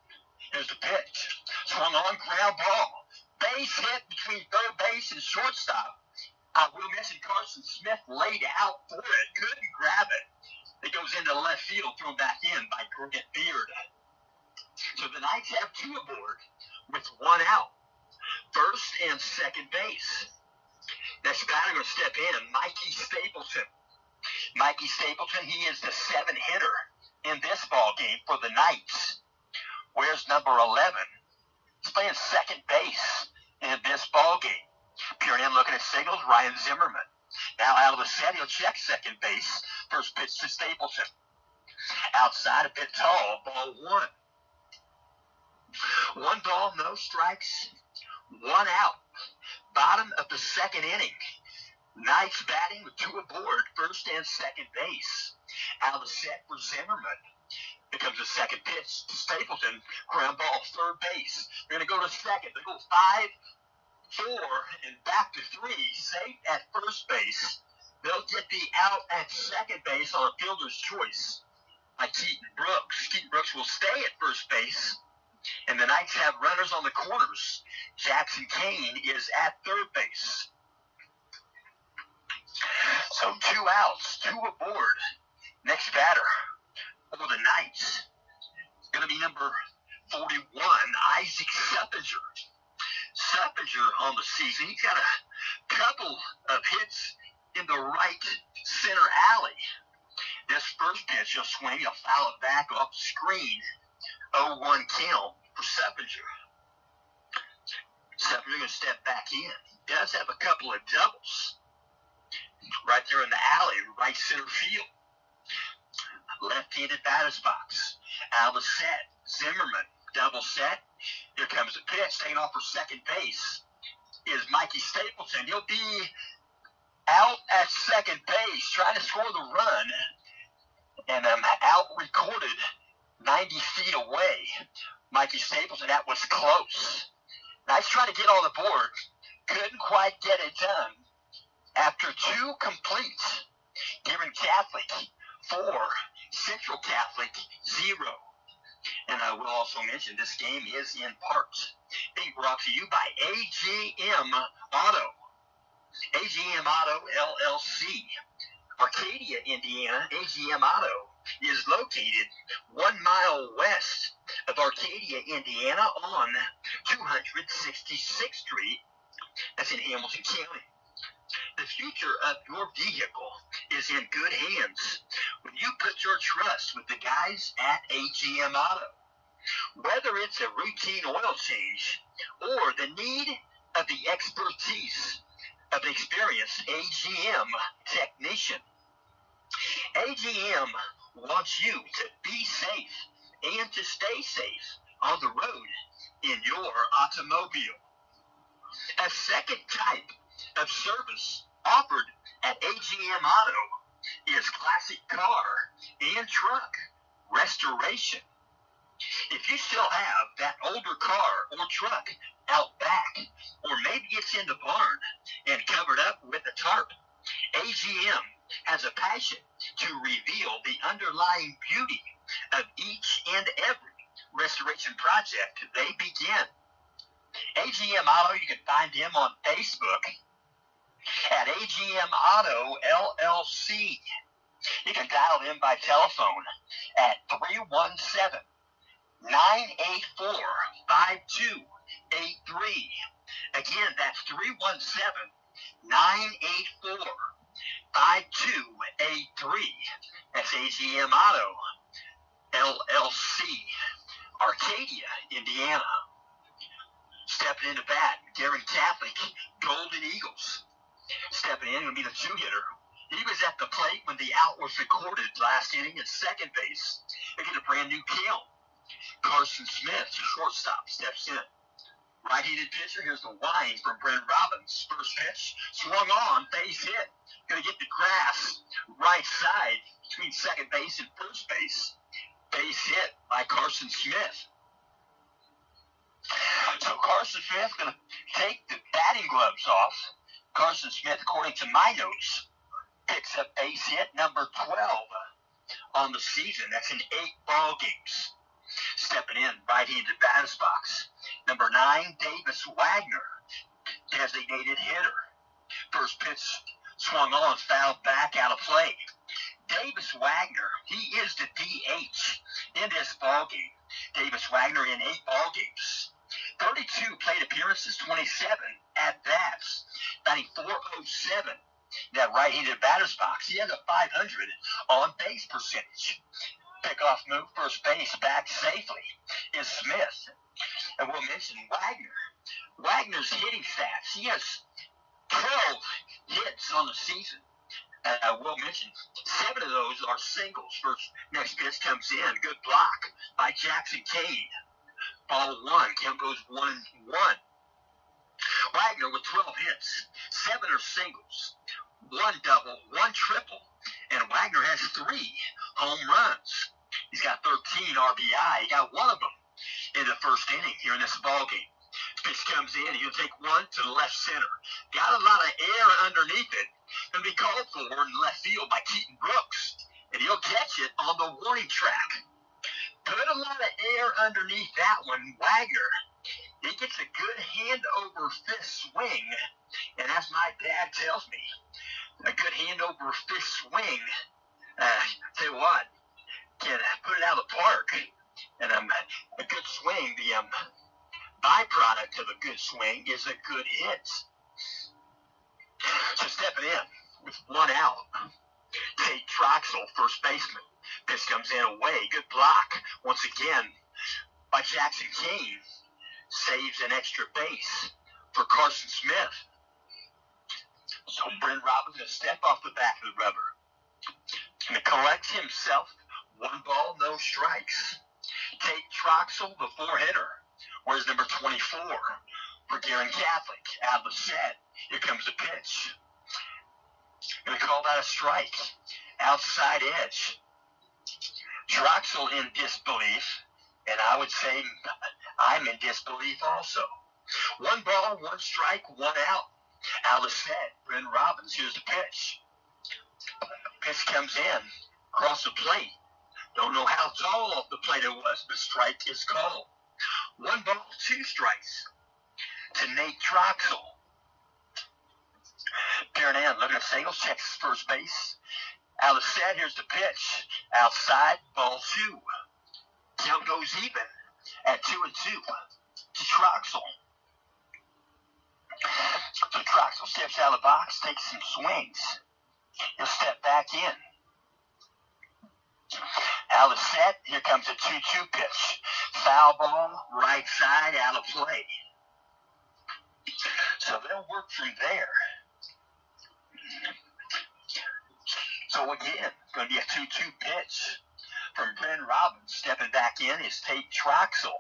Here's the pitch. Swung on, ground ball. Base hit between third base and shortstop. Will mention Carson Smith laid out for it. Couldn't grab it. It goes into left field, thrown back in by Grant Beard. So the Knights have 2 aboard with 1 out. First and second base. Next batter going to step in, Mikey Stapleton. Mikey Stapleton, he is the 7th hitter in this ball game for the Knights. Where's number 11? He's playing second base in this ball game. Peering in, looking at signals, Ryan Zimmerman. Now out of the set, he'll check second base. First pitch to Stapleton. Outside, a bit tall, ball 1. 1 ball, no strikes, 1 out. Bottom of the second inning. Knights batting with 2 aboard, first and second base. Out of the set for Zimmerman. Here comes the second pitch to Stapleton. Ground ball, third base. They're going to go to second. They go 5, 4, and back to 3. Safe at first base. They'll get the out at second base on a fielder's choice by Keaton Brooks. Keaton Brooks will stay at first base. And the Knights have runners on the corners. Jackson Kane is at third base. So 2 outs, 2 aboard. Next batter for the Knights is going to be number 41, Isaac Seppinger. Seppinger on the season, he's got a couple of hits in the right center alley. This first pitch, he'll swing, he'll foul it back off the screen. 0-1 count for Seppinger. Seppinger going to step back in. He does have a couple of doubles right there in the alley, right center field. Left-handed batter's box. Out of the set. Zimmerman, double set. Here comes the pitch, taking off for second base. is Mikey Stapleton. He'll be out at second base trying to score the run, and out recorded 90 feet away. Mikey Stapleton, that was close. Nice try to get on the board. Couldn't quite get it done. After two completes, Guerin Catholic 4, Central Catholic 0. And I will also mention this game is in part being brought to you by AGM Auto. AGM Auto LLC. Arcadia, Indiana, AGM Auto is located 1 mile west of Arcadia, Indiana on 266th Street. That's in Hamilton County. The future of your vehicle is in good hands when you put your trust with the guys at AGM Auto. Whether it's a routine oil change or the need of the expertise of an experienced AGM technician, AGM wants you to be safe and to stay safe on the road in your automobile. A second type of service offered at AGM Auto is classic car and truck restoration. If you still have that older car or truck out back, or maybe it's in the barn and covered up with a tarp, AGM has a passion to reveal the underlying beauty of each and every restoration project they begin. AGM Auto, you can find him on Facebook at AGM Auto LLC. You can dial them by telephone at 317-984-5283. Again, that's 317-984-5283. That's AGM Auto LLC, Arcadia, Indiana. Stepping into bat, Guerin Catholic, Golden Eagles. Stepping in will be the two-hitter. He was at the plate when the out was recorded last inning at second base. They get a brand new kill. Carson Smith, shortstop, steps in. Right-handed pitcher, here's the wind from Brent Robbins. First pitch, swung on, base hit. Going to get the grass right side between second base and first base. Base hit by Carson Smith. So Carson Smith going to take the batting gloves off. Carson Smith, according to my notes, picks up base hit number 12 on the season. That's in 8 ball games. Stepping in, right-handed batter's box. Number 9, Davis Wagner, designated hitter. First pitch swung on, fouled back out of play. Davis Wagner, he is the DH in this ball game. Davis Wagner in 8 ball games. 32 plate appearances, 27 at-bats, batting .407. That right-handed batter's box, he has a .500 on-base percentage. Pickoff move, first base, back safely is Smith. And we'll mention Wagner. Wagner's hitting stats, he has 12 hits on the season. We'll mention 7 of those are singles. First, next pitch comes in, good block by Jackson Kane. Ball 1, count goes 1-1. Wagner with 12 hits, 7 are singles, 1 double, 1 triple, and Wagner has 3 home runs. He's got 13 RBI. He got 1 of them in the first inning here in this ball game. Pitch comes in, he'll take 1 to the left center. Got a lot of air underneath it. Going to be called for in left field by Keaton Brooks, and he'll catch it on the warning track. Put a lot of air underneath that one. Wagner, he gets a good hand-over-fist swing, and as my dad tells me, a good hand-over-fist swing, tell you what, can put it out of the park. And a good swing, the byproduct of a good swing is a good hit. So stepping in with 1 out, Tate Troxel, first baseman. Pitch comes in away. Good block once again by Jackson Kane. Saves an extra base for Carson Smith. So Brent Robbins going to step off the back of the rubber. Going to collect himself 1 ball, no strikes. Tate Troxel, the 4-hitter. Where's number 24? for Guerin Catholic. Out of the set. Here comes the pitch. Going to call that a strike. Outside edge. Troxel in disbelief. And I would say I'm in disbelief also. 1 ball, 1 strike, 1 out. Out of the set. Bryn Robbins. Here's the pitch. Pitch comes in. Across the plate. Don't know how tall off the plate it was, but strike is called. 1 ball, 2 strikes to Nate Troxel. Guerin looking at singles, checks first base. Out of the set, here's the pitch. Outside, ball 2. Count goes even at 2-2 to Troxel. So Troxel steps out of the box, takes some swings. He'll step back in. Out of the set, here comes a 2-2 pitch. Foul ball, right side, out of play. So they'll work from there. So again, it's going to be a 2-2 pitch from Bryn Robbins. Stepping back in is Tate Troxel.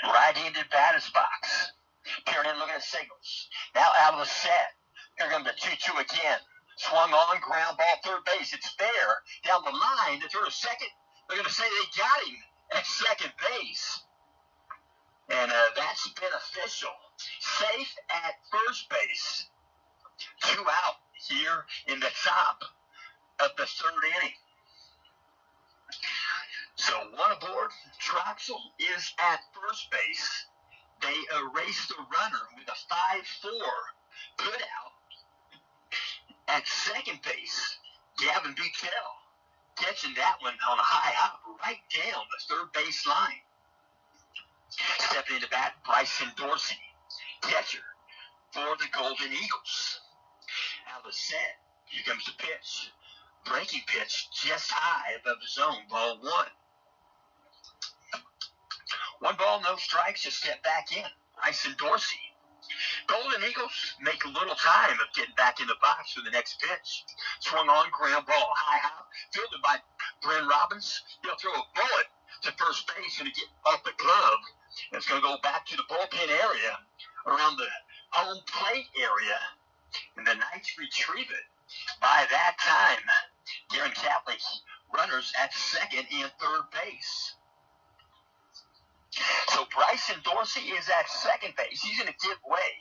Right-handed batter's box. Peering in, looking at signals. Now out of the set. Here comes the 2-2 again. Swung on, ground ball, third base. It's fair. Down the line, the third second. They're going to say they got him at second base. And that's beneficial. Safe at first base. 2 out here in the top of the third inning. So 1 aboard. Troxel is at first base. They erase the runner with a 5-4 put out. At second base, Gavin Butell catching that one on a high hop right down the third base line. Stepping into bat, Bryson Dorsey, catcher for the Golden Eagles. Out of the set, here comes the pitch. Breaking pitch just high above the zone, ball 1. 1 ball, no strikes, just step back in. Bryson Dorsey. Golden Eagles make a little time of getting back in the box for the next pitch. Swung on, ground ball, high hop, fielded by Bryn Robbins. He'll throw a bullet to first base, going to get off the glove. And it's going to go back to the bullpen area, around the home plate area. And the Knights retrieve it. By that time, Guerin Catholic runners at second and third base. So Bryson Dorsey is at second base. He's going to give way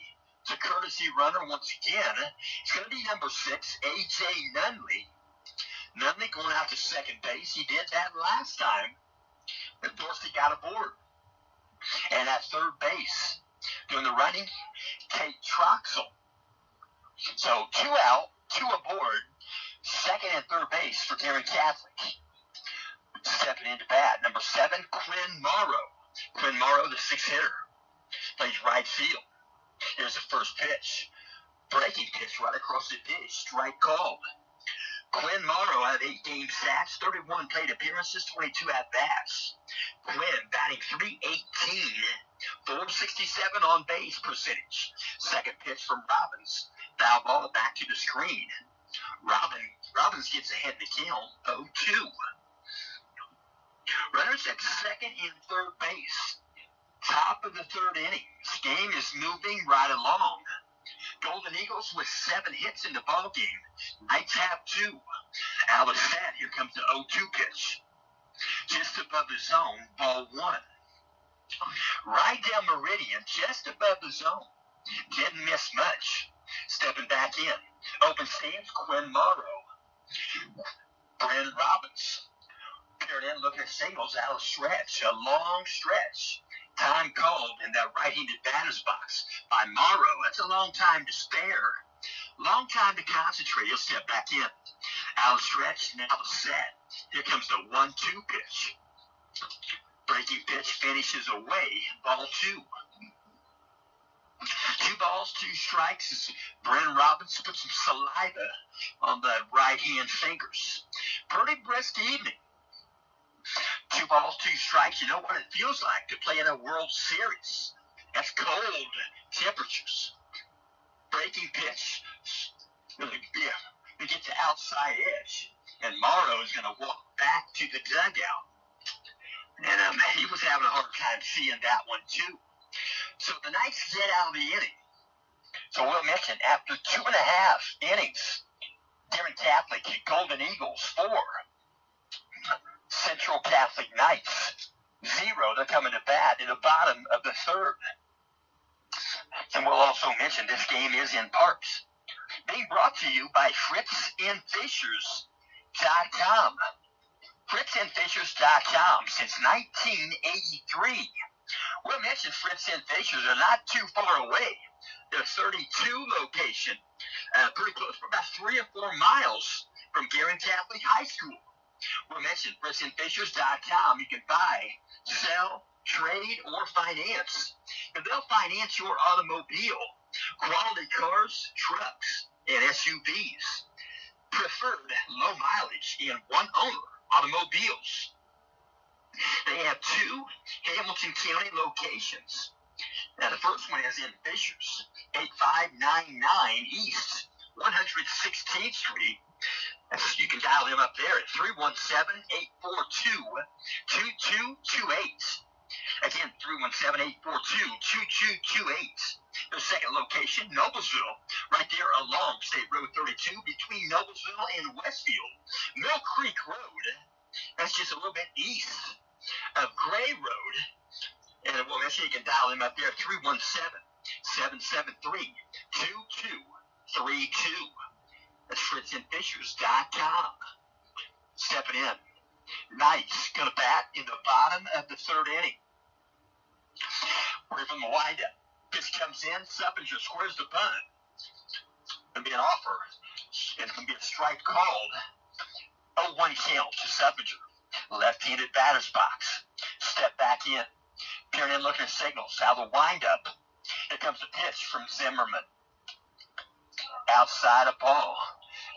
to courtesy runner once again. It's going to be number 6, A.J. Nunley. Nunley going out to second base. He did that last time, but Dorsey got aboard. And at third base, doing the running, Tate Troxel. So 2 out, 2 aboard, second and third base for Guerin Catholic. Stepping into bat, number 7, Quinn Morrow. Quinn Morrow, the 6th hitter, plays right field. Here's the first pitch. Breaking pitch right across the dish. Strike called. Quinn Morrow had 8 game stats, 31 plate appearances, 22 at-bats. Quinn batting .318, 467 on base percentage. Second pitch from Robbins. Foul ball back to the screen. Robbins gets ahead in the count, 0-2. Runners at second and third base. Top of the third inning. This game is moving right along. Golden Eagles with 7 hits in the ball game. Knights have 2. Out of set, here comes the 0-2 pitch. Just above the zone, ball 1. Right down meridian, just above the zone. Didn't miss much. Stepping back in. Open stance, Quinn Morrow. Bryn Robbins. Peering in, looking at singles out of stretch. A long stretch. Time called in that right-handed batter's box by Morrow. That's a long time to spare. Long time to concentrate. He'll step back in. Out of stretch, now set. Here comes the 1-2 pitch. Breaking pitch finishes away. Ball 2. 2 balls, 2 strikes as Bryn Robbins put some saliva on the right-hand fingers. Pretty brisk evening. 2 balls, 2 strikes. You know what it feels like to play in a World Series. That's cold temperatures. Breaking pitch. We get to outside edge. And Morrow is going to walk back to the dugout. And he was having a hard time seeing that one, too. So the Knights get out of the inning. So we'll mention, after 2.5 innings, Guerin Catholic, Golden Eagles 4, Central Catholic Knights 0. They're coming to bat in the bottom of the third. And we'll also mention this game is in parts. Being brought to you by FritzandFishers.com. FritzandFishers.com since 1983. We'll mention Fritz and Fishers are not too far away. They're 32 location, pretty close, for about 3 or 4 miles from Guerin Catholic High School. We'll mention FritzandFishers.com. You can buy, sell, trade, or finance. And they'll finance your automobile, quality cars, trucks, and SUVs. Preferred low mileage and one owner automobiles. They have 2 Hamilton County locations. Now, the first one is in Fishers, 8599 East 116th Street. You can dial them up there at 317-842-2228. Again, 317-842-2228. The second location, Noblesville, right there along State Road 32 between Noblesville and Westfield. Mill Creek Road, that's just a little bit east of Gray Road. And we'll mention you can dial them up there at 317-773-2232. That's FritzandFishers.com. Stepping in. Knights going to bat in the bottom of the third inning. We're from the windup. Pitch comes in. Suppinger squares the bunt. Going to be an offer. It's going to be a strike called. 0-1 count to Suppinger. Left-handed batter's box. Step back in. Peering in, looking at signals. Out of the windup. Here comes a pitch from Zimmerman. Outside a ball.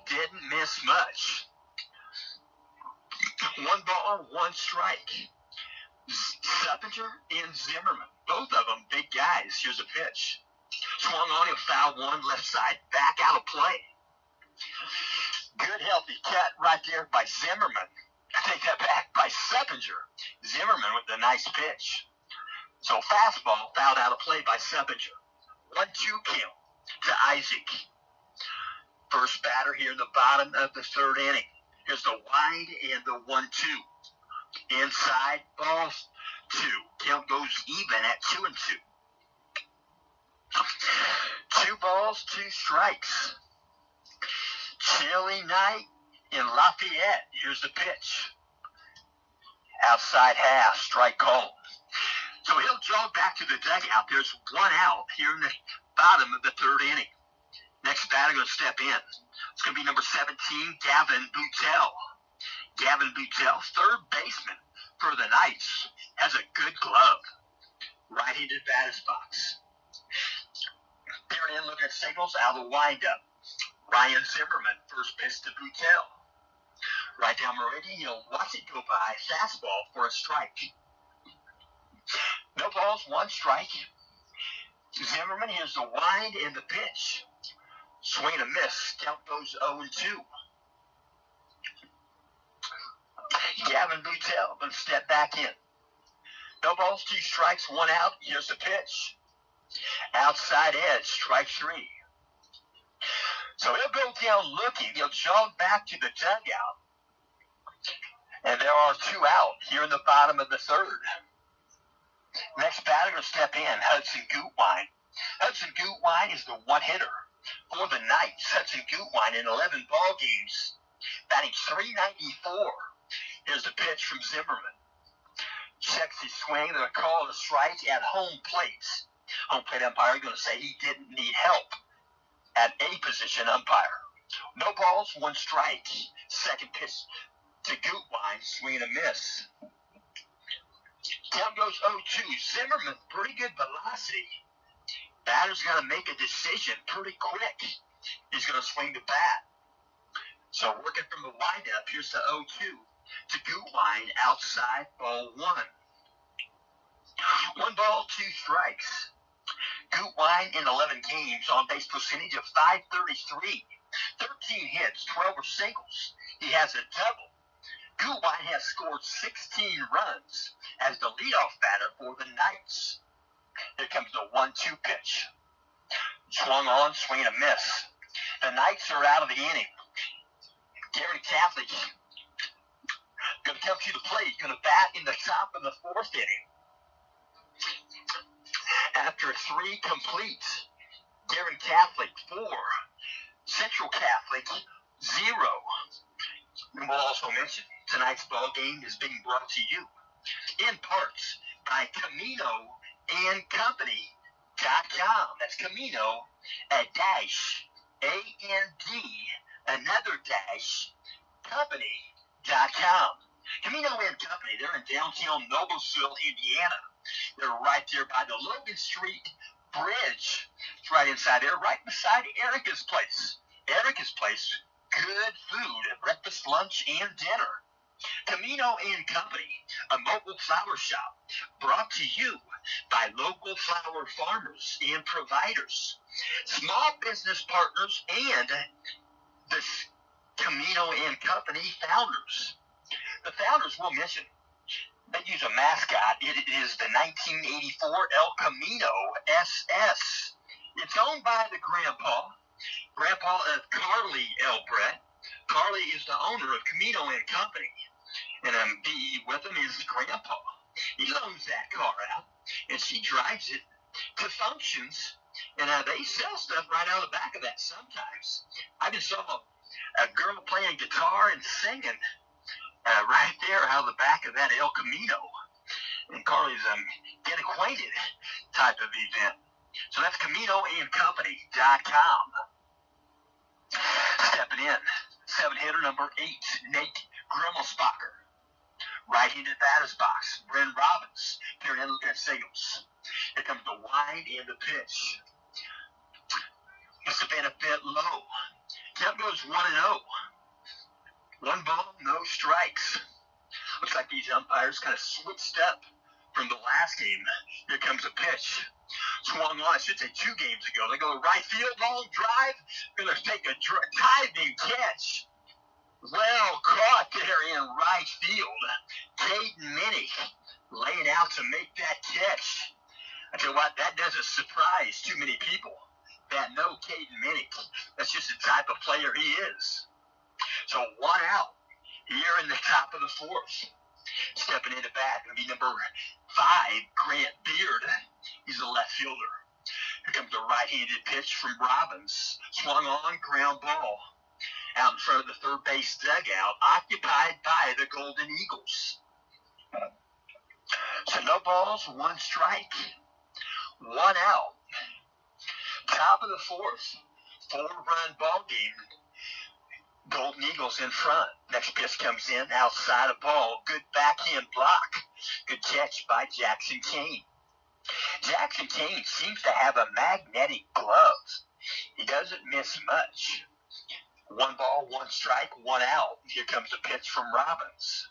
Didn't miss much. 1 ball, 1 strike. Suppinger and Zimmerman. Both of them big guys. Here's a pitch. Swung on, he'll foul 1 left side. Back out of play. Good healthy cut right there by Zimmerman. I take that back by Suppinger. Zimmerman with a nice pitch. So fastball fouled out of play by Suppinger. 1-2 count to Isaac. First batter here in the bottom of the third inning. Here's the wide and the 1-2. Inside, ball 2. Count goes even at 2-2. 2 balls, 2 strikes. Chilly night in Lafayette. Here's the pitch. Outside half, strike called. So he'll jog back to the dugout. There's 1 out here in the bottom of the third inning. Next batter going to step in. It's going to be number 17, Gavin Boutel. Gavin Boutel, third baseman for the Knights, has a good glove. Right-handed batter's box. Peering in, looking at signals, out of the windup. Ryan Zimmerman, first pitch to Boutel. Right down Meridian, you'll watch it go by. Fastball for a strike. No balls, 1 strike. Zimmerman, here's the wind and the pitch. Swing and a miss. Count goes 0-2. Gavin Boutel going to step back in. No balls, 2 strikes, 1 out. Here's the pitch. Outside edge, strike 3. So he'll go down looking. He'll jog back to the dugout. And there are 2 out here in the bottom of the third. Next batter going to step in, Hudson Gutwein. Hudson Gutwein is the 1-hitter for the Knights. Hudson Gutwein in 11 ball games, batting .394. Here's the pitch from Zimmerman. Checks his swing. They're going to call it a strike at home plate. Home plate umpire going to say he didn't need help at a position umpire. No balls, 1 strike. Second pitch to Gutwein, swing and a miss. Count goes 0-2. Zimmerman, pretty good velocity. Batter's got to make a decision pretty quick. He's going to swing the bat. So working from the windup, here's the 0-2 to Gutwein, outside, ball 1. 1 ball, 2 strikes. Gutwein in 11 games, on base percentage of .533. 13 hits, 12 are singles. He has a double. Guerin has scored 16 runs as the leadoff batter for the Knights. Here comes the 1-2 pitch. Swung on, swing and a miss. The Knights are out of the inning. Guerin Catholic going to come to the plate, going to bat in the top of the 4th inning. After 3 completes, Guerin Catholic 4, Central Catholic 0. And we'll also mention tonight's ball game is being brought to you in parts by Camino and Company.com. That's Camino at dash A-N-D, another dash, Company.com. Camino and Company, they're in downtown Noblesville, Indiana. They're right there by the Logan Street Bridge. It's right inside there, right beside Erica's place. Erica's place, good food at breakfast, lunch, and dinner. Camino and Company, a mobile flower shop brought to you by local flower farmers and providers, small business partners, and the Camino and Company founders. The founders will mention they use a mascot. It is the 1984 El Camino SS. It's owned by the grandpa of Carly Elbrett. Carly is the owner of Camino and Company. And with him is grandpa. He loans that car out, and she drives it to functions. And they sell stuff right out of the back of that sometimes. I just saw a girl playing guitar and singing right there out of the back of that El Camino. And Carly's get acquainted type of event. So that's CaminoandCompany.com. Stepping in, 7-hitter number 8, Nate Grimmelsbacher. Right-handed batter's box, Bryn Robbins. Peering in, looking at signals. Here comes the wind and the pitch. It's a benefit low. Count goes 1-0. 1 ball, no strikes. Looks like these umpires kind of switched up from the last game. Here comes a pitch. Swung on, I should say 2 games ago. They go to right field, long drive. Going to take a diving catch. Well caught there in right field. Caden Minnick laying out to make that catch. I tell you what, that doesn't surprise too many people that know Caden Minnick. That's just the type of player he is. So 1 out here in the top of the 4th. Stepping into bat going to be number 5, Grant Beard. He's a left fielder. Here comes the right-handed pitch from Robbins. Swung on, ground ball. Out in front of the third base dugout, occupied by the Golden Eagles. So no balls, 1 strike. 1 out. Top of the 4th. 4-run ball game. Golden Eagles in front. Next pitch comes in outside of ball. Good backhand block. Good catch by Jackson Kane. Jackson Kane seems to have a magnetic glove. He doesn't miss much. 1 ball, 1 strike, 1 out. Here comes the pitch from Robbins.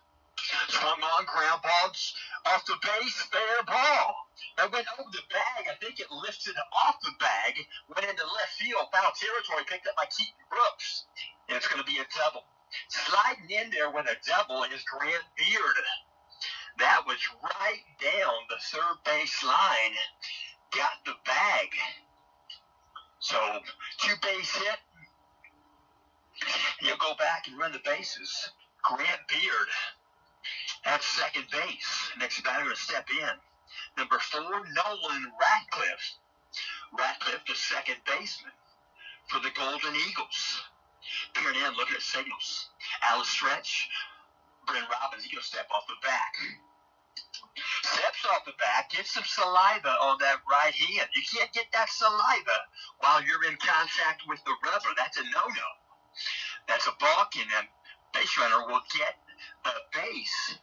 Swung on, ground balls off the base, fair ball. That went over the bag. I think it lifted off the bag, went into left field, foul territory, picked up by Keaton Brooks. And it's going to be a double. Sliding in there with a double is Grant Beard. That was right down the third base line. Got the bag. So, 2-base hit. He'll go back and run the bases. Grant Beard at second base. Next batter to step in. Number 4, Nolan Ratcliffe. Ratcliffe, the second baseman for the Golden Eagles. Peering in, looking at signals. Out of stretch. Bryn Robbins, he's going to step off the back. Steps off the back, gets some saliva on that right hand. You can't get that saliva while you're in contact with the rubber. That's a no-no. That's a balk, and a base runner will get a base.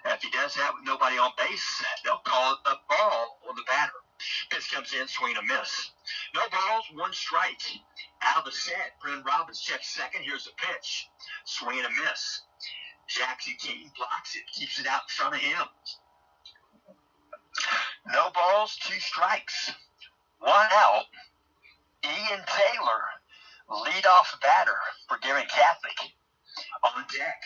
If he does that with nobody on base, they'll call it a ball on the batter. Pitch comes in, swing and a miss. No balls, 1 strike. Out of the set, Bryn Robbins checks second. Here's the pitch. Swing and a miss. Jackson Keaton blocks it, keeps it out in front of him. No balls, 2 strikes. 1 out. Ian Taylor, leadoff batter for Guerin Catholic. On deck,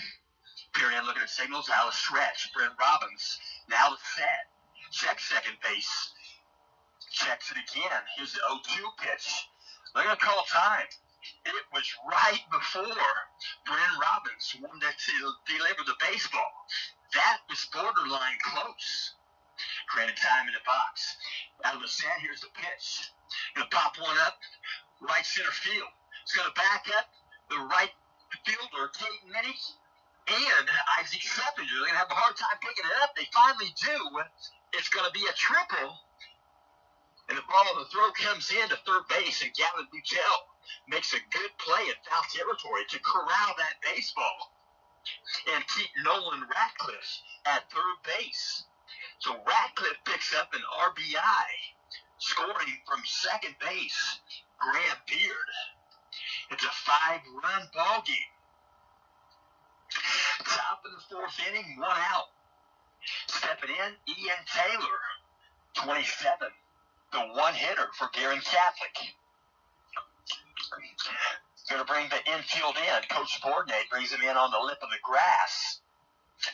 Period. Looking at signals. Out of stretch. Brent Robbins. Now the set. Check second base. Checks it again. Here's the 0-2 pitch. They're going to call time. It was right before Brent Robbins wanted to deliver the baseball. That was borderline close. Granted time in the box. Out of the set, here's the pitch. Going to pop one up. Right center field. It's going to back up the right fielder, Kate Minnick, and Isaac Seppinger. They're going to have a hard time picking it up. They finally do. It's going to be a triple. And the ball on the throw comes in to third base, and Gavin Buchel makes a good play in foul territory to corral that baseball and keep Nolan Ratcliffe at third base. So Ratcliffe picks up an RBI, scoring from second base, Grant Beard. It's a 5-run ball game. Top of the fourth inning, 1 out. Stepping in, Ian Taylor, 27, the one-hitter for Guerin Catholic. Going to bring the infield in. Coach Bordnay brings him in on the lip of the grass.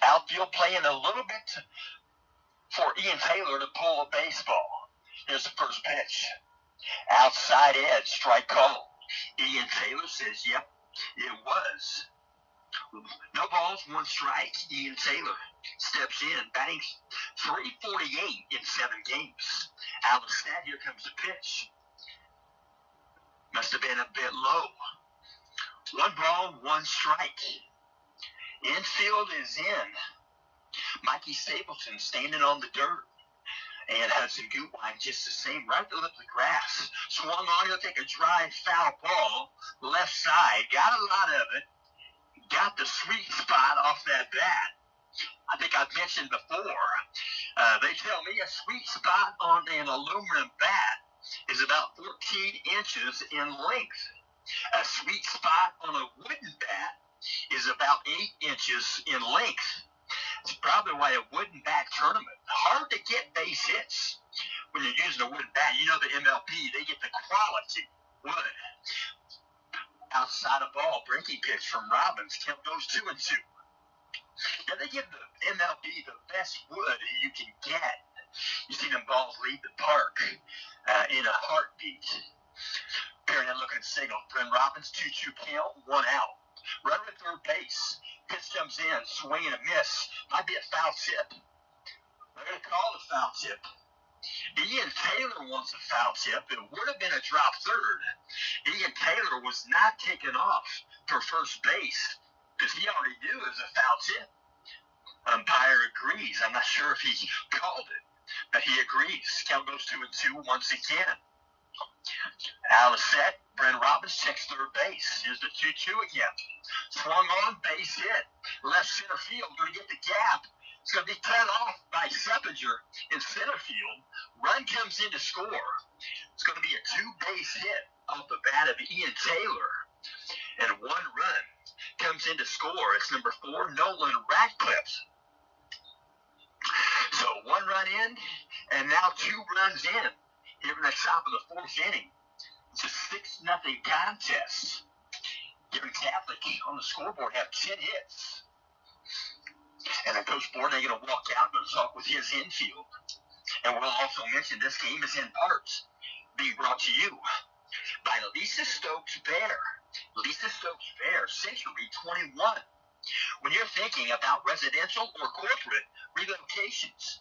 Outfield playing a little bit for Ian Taylor to pull a baseball. Here's the first pitch. Outside edge, strike call. Ian Taylor says, yep, it was. No balls, 1 strike. Ian Taylor steps in, batting .348 in 7 games. Out of the stat, here comes the pitch. Must have been a bit low. 1 ball, 1 strike. Infield is in. Mikey Stapleton standing on the dirt. And Hudson Gutwein just the same, right to the lip of the grass. Swung on, he'll take a dry foul ball, left side, got a lot of it, got the sweet spot off that bat. I think I've mentioned before, they tell me a sweet spot on an aluminum bat is about 14 inches in length. A sweet spot on a wooden bat is about 8 inches in length. It's probably why a wooden bat tournament, hard to get base hits when you're using a wooden bat. You know the MLB, they get the quality wood. Outside of ball, breaking pitch from Robbins. Count goes 2-2. Yeah, they give the MLB the best wood you can get. You see them balls leave the park in a heartbeat. Perrin looking at signal. Brent Robbins, 2-2 count, 1 out. Runner at third base. Pitch comes in, swing and a miss. Might be a foul tip. They're going to call it a foul tip. Ian Taylor wants a foul tip. It would have been a drop third. Ian Taylor was not taken off for first base because he already knew it was a foul tip. Umpire agrees. I'm not sure if he called it, but he agrees. Count goes 2-2 once again. Out of set, Brent Robbins checks third base. Here's the 2-2 again. Swung on, base hit. Left center field, going to get the gap. It's going to be cut off by Seppinger in center field. Run comes in to score. It's going to be a 2-base hit off the bat of Ian Taylor. And 1 run comes in to score. It's number 4, Nolan Ratcliffe. So 1 run in, and now 2 runs in. Here in the top of the 4th inning. It's a 6-0 contest. Guerin Catholic on the scoreboard have 10 hits. And then Coach Bordnay going to walk out and talk with his infield. And we'll also mention this game is in parts being brought to you by Lisa Stokes Bear. Lisa Stokes Bear, Century 21. When you're thinking about residential or corporate relocations,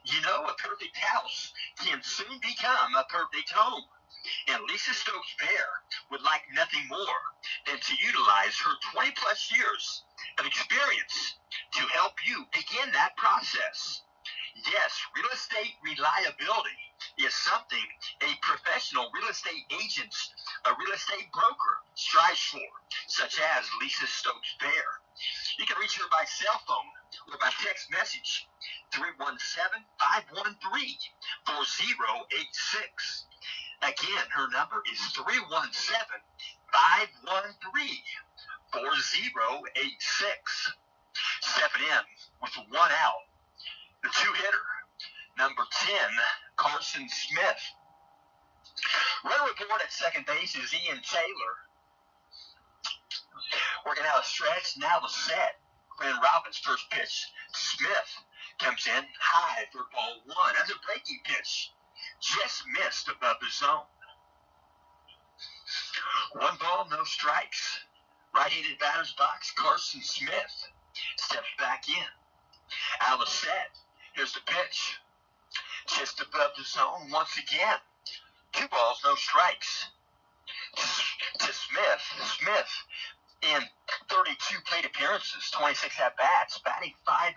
you know a perfect house can soon become a perfect home. And Lisa Stokes Bear would like nothing more than to utilize her 20-plus years of experience to help you begin that process. Yes, real estate reliability is something a professional real estate agent, a real estate broker, strives for, such as Lisa Stokes Bear. You can reach her by cell phone or by text message, 317-513-4086. Again, her number is 317-513-4086. Stepping in with 1 out, the 2-hitter, number 10, Carson Smith. Runner report at second base is Ian Taylor. Working out a stretch, now the set. Brandon Robbins, first pitch. Smith comes in high for ball one. That's a breaking pitch. Just missed above the zone. 1 ball, no strikes. Right-handed batter's box, Carson Smith steps back in. Out of the set. Here's the pitch. Just above the zone once again. 2 balls, no strikes. To Smith. Smith in 32 plate appearances, 26 at-bats, batting .500.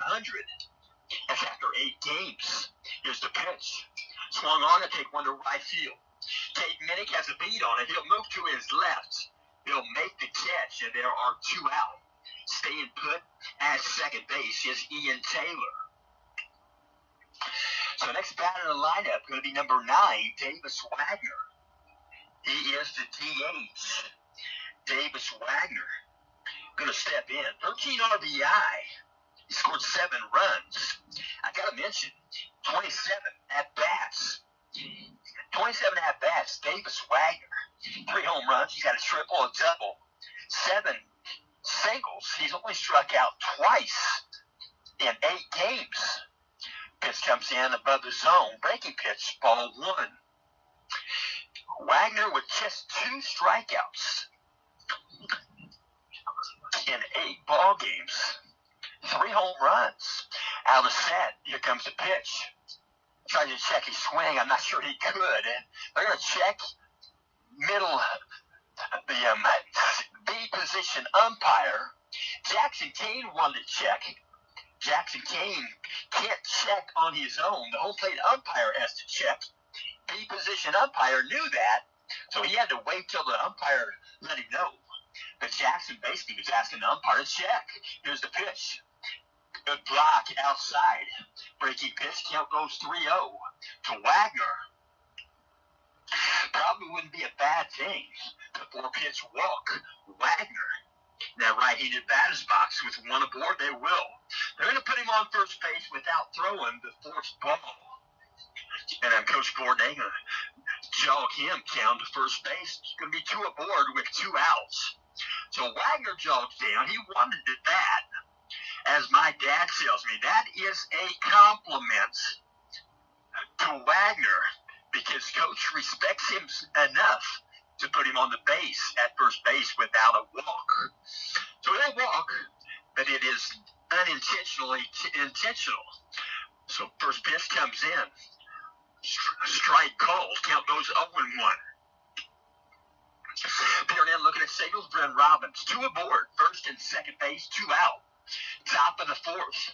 That's after 8 games. Here's the pitch. Swung on to take one to right field. Tate Minnick has a beat on it. He'll move to his left. He'll make the catch, and there are 2 out. Staying put at second base is Ian Taylor. So next batter in the lineup going to be number 9, Davis Wagner. He is the DH. Davis Wagner going to step in. 13 RBI. He scored 7 runs. I got to mention, 27 at-bats. 27 at-bats, Davis Wagner. 3 home runs. He's got a triple, a double. 7 singles. He's only struck out twice in 8 games. Pitch comes in above the zone. Breaking pitch, ball 1. Wagner with just 2 strikeouts in 8 ball games. 3 home runs. Out of the set, here comes the pitch. Trying to check his swing. I'm not sure he could. They're going to check middle, the B position umpire. Jackson Kane wanted to check. Jackson Kane can't check on his own. The home plate umpire has to check. B position umpire knew that, so he had to wait till the umpire let him know. But Jackson basically was asking the umpire to check. Here's the pitch. Good block outside. Breaking pitch. Count goes 3-0 to Wagner. Probably wouldn't be a bad thing to 4-pitch walk Wagner. That right-handed batter's box with 1 aboard, they will. They're going to put him on first base without throwing the forced ball. And then Coach Gordon ain't going to jog him down to first base. It's going to be 2 aboard with 2 outs. So Wagner jogs down. He wanted that. As my dad tells me, that is a compliment to Wagner because Coach respects him enough to put him on the base at first base without a walk. So he'll walk, but it is unintentionally intentional. So first pitch comes in. Strike called. Count goes 0-1. Peering in, looking at signals. Brent Robbins, 2 aboard. First and second base, 2 out. Top of the 4th.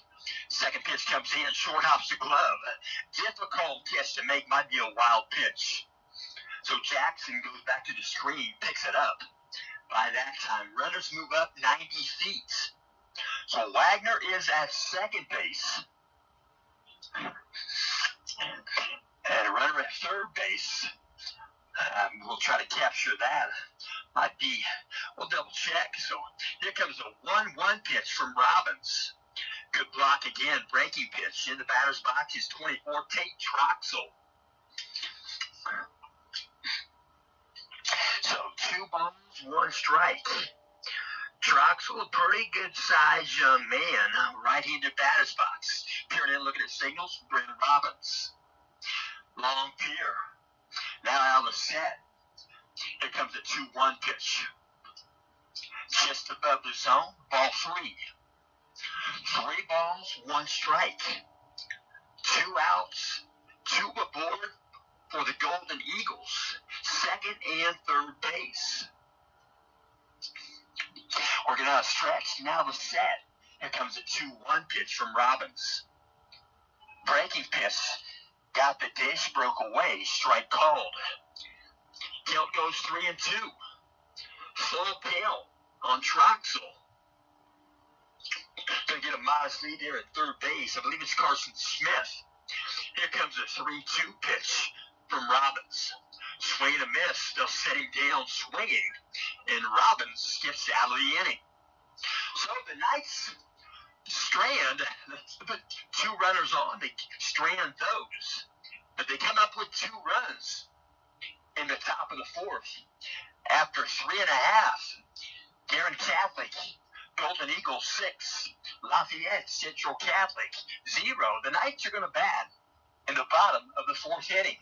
Second pitch comes in. Short hops the glove. Difficult catch to make. Might be a wild pitch. So Jackson goes back to the screen, picks it up. By that time, runners move up 90 feet. So Wagner is at second base. And a runner at third base. We'll try to capture that. Might be, we'll double check. So here comes a 1-1 pitch from Robbins. Good block again, breaking pitch. In the batter's box is 24, Tate Troxel. So 2 balls, 1 strike. Troxel, a pretty good-sized young man. Right-handed batter's box. Peering in, looking at signals. Brandon Robbins. Long pier. Now out of the set. Here comes a 2-1 pitch. Just above the zone. Ball 3. 3 balls, 1 strike. 2 outs. 2 aboard for the Golden Eagles. Second and third base. We're going to stretch now the set. Here comes a 2-1 pitch from Robbins. Breaking pitch. Got the dish, broke away. Strike called. Count goes 3-2. Full count on Troxel. Going to get a modest lead there at third base. I believe it's Carson Smith. Here comes a 3-2 pitch from Robbins. Swing and a miss. They'll set him down swinging. And Robbins skips out of the inning. So the Knights strand, put 2 runners on, they strand those. But they come up with 2 runs in the top of the 4th. After 3.5, Guerin Catholic, Golden Eagles 6, Lafayette Central Catholic, 0. The Knights are going to bat in the bottom of the 4th inning.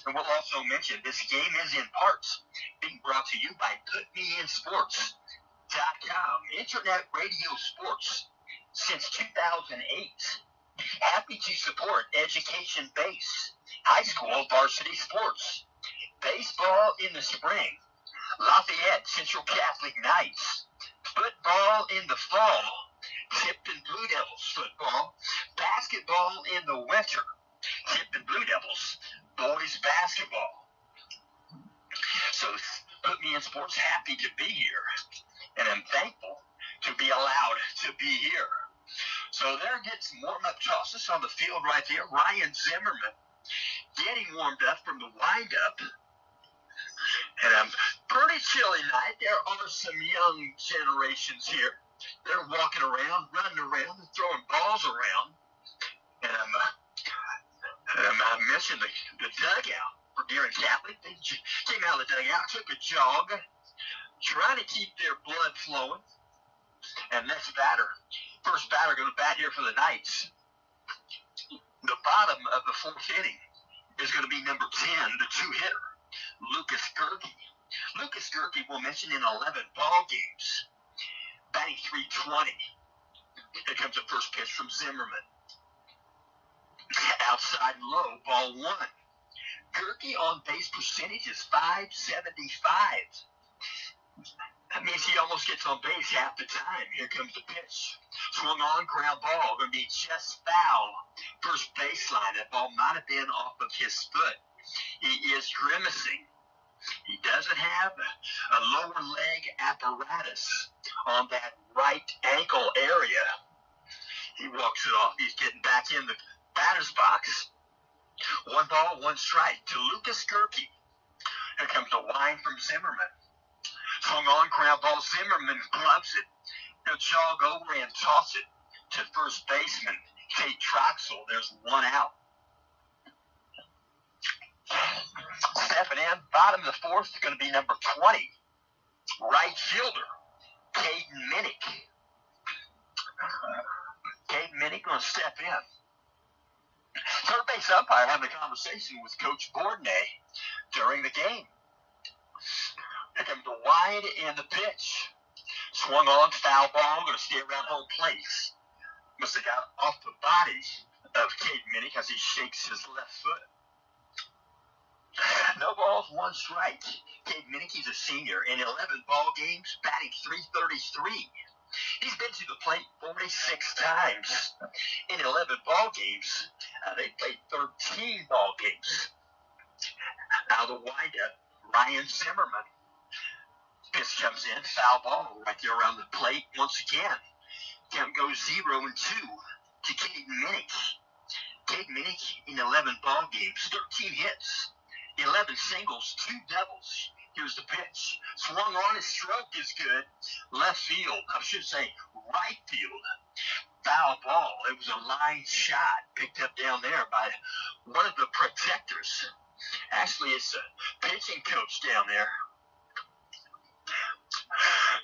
And we'll also mention this game is in parts being brought to you by PutMeInSports.com. Internet radio sports since 2008. Happy to support education-based high school varsity sports. Baseball in the spring. Lafayette Central Catholic Knights. Football in the fall. Tipton Blue Devils football. Basketball in the winter. Tipton Blue Devils boys basketball. So Put Me in Sports happy to be here, and I'm thankful to be allowed to be here. So there gets warm-up tosses on the field right there. Ryan Zimmerman getting warmed up from the wind-up. And a pretty chilly night. There are some young generations here. They're walking around, running around, and throwing balls around. And I mentioned the dugout for Guerin Catholic. They came out of the dugout, took a jog, trying to keep their blood flowing. And next batter, first batter going to bat here for the Knights. The bottom of the 4th inning is going to be number 10, the 2-hitter, Lucas Gerke. Lucas Gerke will mention in 11 ball games, batting .320. Here comes the first pitch from Zimmerman. Outside low, ball 1. Gerke on base percentage is .575. That means he almost gets on base half the time. Here comes the pitch. Swung on, ground ball. Going to be just foul. First baseline. That ball might have been off of his foot. He is grimacing. He doesn't have a lower leg apparatus on that right ankle area. He walks it off. He's getting back in the batter's box. 1 ball, 1 strike to Lucas Gerke. Here comes the wind from Zimmerman. Swung on, ground ball. Zimmerman gloves it. He'll jog over and toss it to first baseman Kate Troxel. There's 1 out. Stepping in, bottom of the 4th, going to be number 20, right fielder, Caden Minnick. Caden Minnick going to step in. Third base umpire having a conversation with Coach Bourdonnais during the game. Here comes the wide and the pitch. Swung on, foul ball, going to stay around home plate. Must have got off the body of Caden Minnick as he shakes his left foot. No balls, 1 strike. Caden Minnick, he's a senior in 11 ball games, batting .333. He's been to the plate 46 times in 11 ball games. They played 13 ball games. Now the windup, Ryan Zimmerman. Pitch comes in, foul ball right there around the plate once again. Count goes 0-2 to Caden Minnick. Caden Minnick in 11 ball games, 13 hits, 11 singles, 2 doubles. Here's the pitch. Swung on, his stroke is good. Left field, I should say right field. Foul ball. It was a line shot picked up down there by one of the protectors. Actually, it's a pitching coach down there.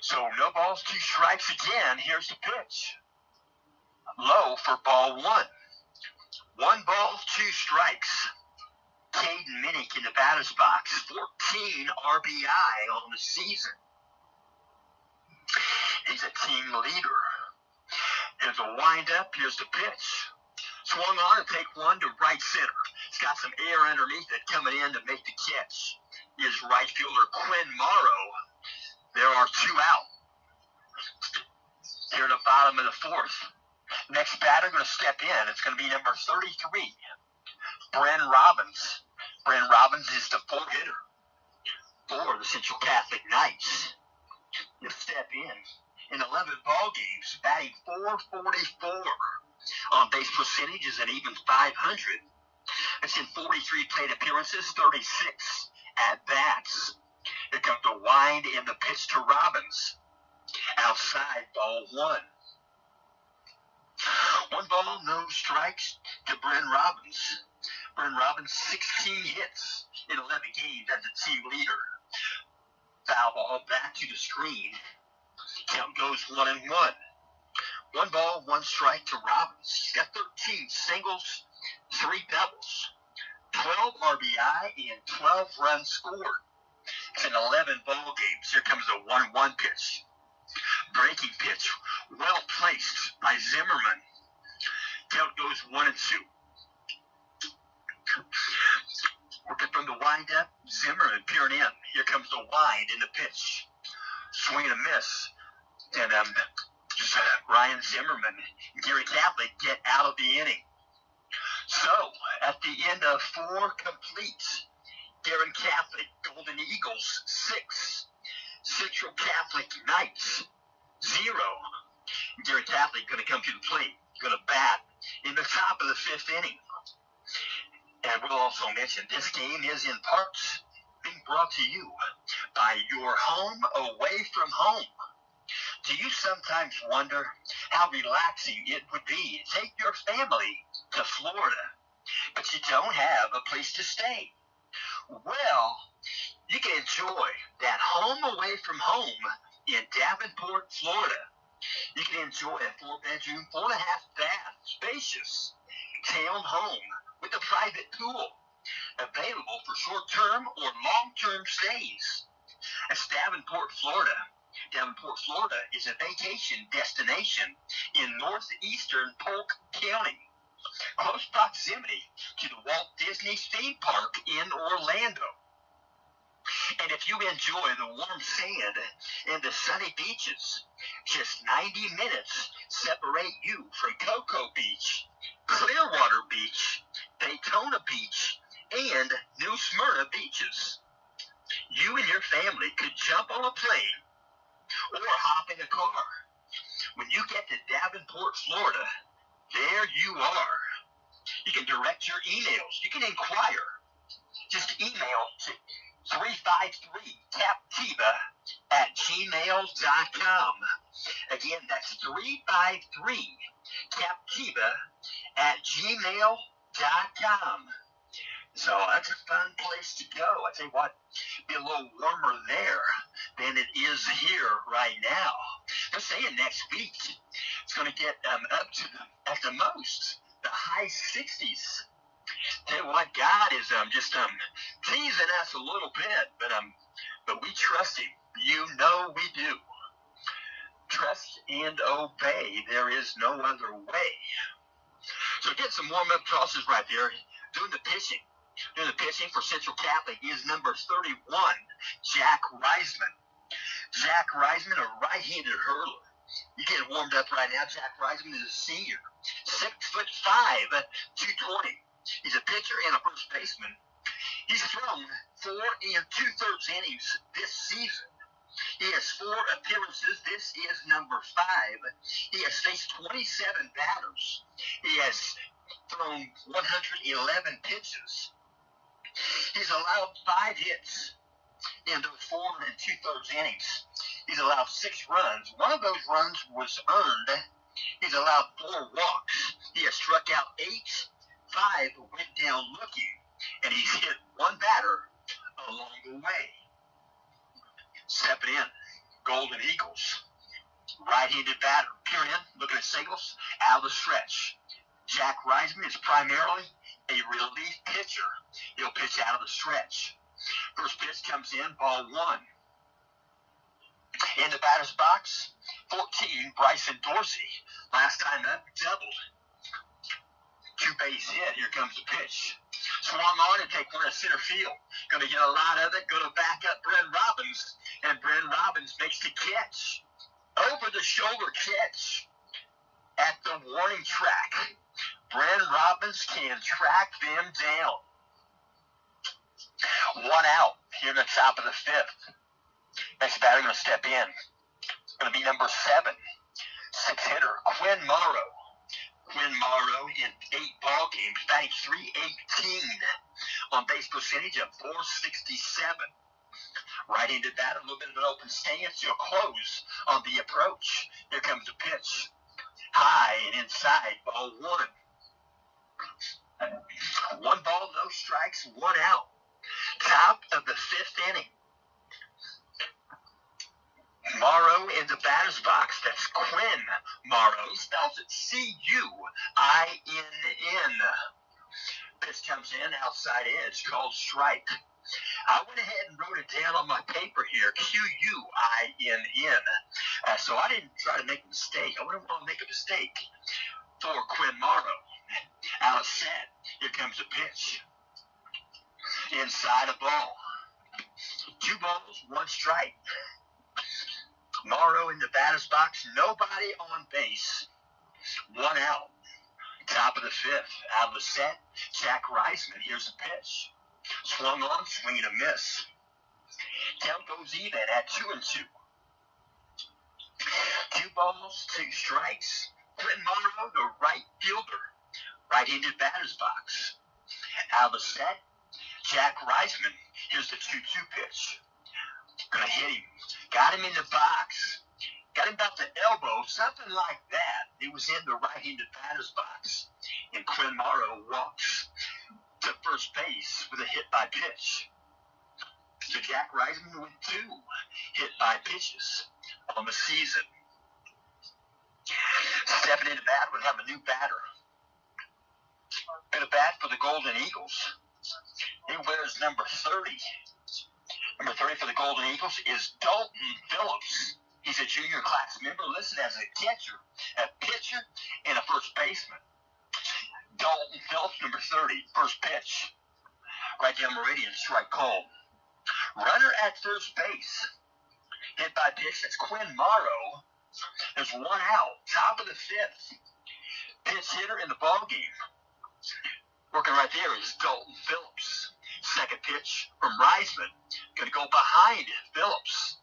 So no balls, 2 strikes again. Here's the pitch. Low for ball 1. 1 ball, 2 strikes. Caden Minnick in the batter's box, 14 RBI on the season. He's a team leader. Here's a wind-up. Here's the pitch. Swung on and take 1 to right center. It's got some air underneath it coming in to make the catch. Is right fielder Quinn Morrow. There are 2 out. Here at the bottom of the 4th. Next batter going to step in. It's going to be number 33, Bren Robbins. Bren Robbins is the 4-hitter for the Central Catholic Knights. He'll step in 11 ball games, batting .444. On base percentages and even .500. It's in 43 plate appearances, 36 at bats. Here comes the wind and the pitch to Robbins. Outside, ball 1. 1 ball, no strikes to Bren Robbins. Bren Robbins, 16 hits in 11 games as a team leader. Foul ball back to the screen. Count goes 1-1. 1 ball, 1 strike to Robbins. He's got 13 singles, 3 doubles, 12 RBI, and 12 runs scored. It's in 11 ball games. Here comes a 1-1 pitch. Breaking pitch, well placed by Zimmerman. Count goes 1-2. Working from the windup, Zimmerman peering in. Here comes the wind in the pitch. Swing and a miss. And Ryan Zimmerman and Gary Catholic get out of the inning. So, at the end of 4 completes, Guerin Catholic, Golden Eagles, 6. Central Catholic Knights, 0. Gary Catholic going to come to the plate, going to bat in the top of the 5th inning. And we'll also mention this game is in parts being brought to you by your home away from home. Do you sometimes wonder how relaxing it would be to take your family to Florida, but you don't have a place to stay? Well, you can enjoy that home away from home in Davenport, Florida. You can enjoy a 4-bedroom, 4.5-bath, spacious town home with a private pool, available for short-term or long-term stays. That's Davenport, Florida. Davenport, Florida is a vacation destination in northeastern Polk County, close proximity to the Walt Disney theme park in Orlando. And if you enjoy the warm sand and the sunny beaches, just 90 minutes separate you from Cocoa Beach, Clearwater Beach, Daytona Beach, and New Smyrna beaches. You and your family could jump on a plane or hop in a car. When you get to Davenport, Florida, there you are. You can direct your emails. You can inquire. Just email to 353-CAPTIVA@gmail.com. Again, that's 353-CAPTIVA@gmail.com. So that's a fun place to go. I tell you what, be a little warmer there than it is here right now. They're saying next week it's going to get up to at the most the high 60s. Tell you what, God is just teasing us a little bit, but we trust Him. You know we do. Trust and obey. There is no other way. So get some warm-up tosses right there. Doing the pitching for Central Catholic is number 31, Jack Reisman. Jack Reisman, a right-handed hurler. You get warmed up right now. Jack Reisman is a senior, 6'5", 220. He's a pitcher and a first baseman. He's thrown 4 2/3 innings this season. He has 4 appearances. This is number 5. He has faced 27 batters. He has thrown 111 pitches. He's allowed 5 hits in those 4 2/3 innings. He's allowed 6 runs. One of those runs was earned. He's allowed 4 walks. He has struck out 8. 5 went down looking, and he's hit 1 batter along the way. Stepping in, Golden Eagles, right-handed batter. Peering in, looking at singles, out of the stretch. Jack Reisman is primarily a relief pitcher. He'll pitch out of the stretch. First pitch comes in, ball 1. In the batter's box, 14, Bryson Dorsey. Last time up, doubled. 2-base hit. Here comes the pitch. Swung on and take one to center field. Going to get a lot of it. Going to back up Brent Robbins. And Brent Robbins makes the catch. Over the shoulder catch at the warning track. Brent Robbins can track them down. 1 out here in the top of the 5th. Next batter going to step in. It's going to be number 7. 6-hitter, Quinn Morrow. Quinn Morrow in 8 ball games, batting .318 on base percentage of .467. Right-handed batter, a little bit of an open stance. He'll close on the approach. Here comes the pitch. High and inside, ball 1. 1 ball, no strikes, 1 out. Top of the 5th inning. Morrow Morrow in the batter's box. That's Quinn Morrow. He spells it Cuinn. Pitch comes in, outside edge, called strike. I went ahead and wrote it down on my paper here, Quinn. So I didn't try to make a mistake. I wouldn't want to make a mistake for Quinn Morrow. Out of set. Here comes the pitch. Inside a ball. 2 balls, 1 strike. Morrow in the batter's box. Nobody on base. 1 out. Top of the 5th. Out of the set. Jack Reisman. Here's the pitch. Swung on, swing and a miss. Count goes even at 2-2. 2 balls, 2 strikes. Quinn Morrow, the right fielder. Right-handed batter's box. Out of the set. Jack Reisman. Here's the 2-2 pitch. Gonna hit him. Got him in the box. Got him about the elbow, something like that. He was in the right-handed batter's box. And Quinn Morrow walks to first base with a hit by pitch. So Jack Reisman with 2 hit by pitches on the season. Stepping into bat, would have a new batter. Gonna bat for the Golden Eagles. He wears number 30. Number 30 for the Golden Eagles is Dalton Phillips. He's a junior class member listed as a catcher, a pitcher, and a first baseman. Dalton Phillips, number 30, first pitch. Right down meridian, strike called. Runner at first base. Hit by pitch, that's Quinn Morrow. There's 1 out, top of the 5th. Pitch hitter in the ball game. Working right there is Dalton Phillips. Second pitch from Reisman. Going to go behind Phillips.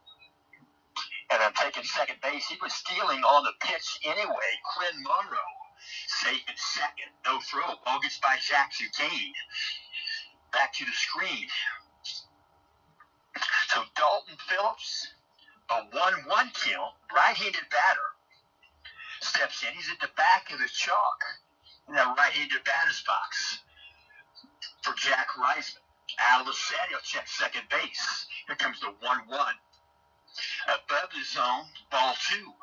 And I'm taking second base. He was stealing on the pitch anyway. Quinn Morrow. Safe at second. No throw. Ball gets by Jackson Kane. Back to the screen. So Dalton Phillips, a 1-1 count, right-handed batter. Steps in. He's at the back of the chalk in that right-handed batter's box for Jack Reisman. Out of the set, he'll check second base. Here comes the 1-1. Above the zone, ball 2.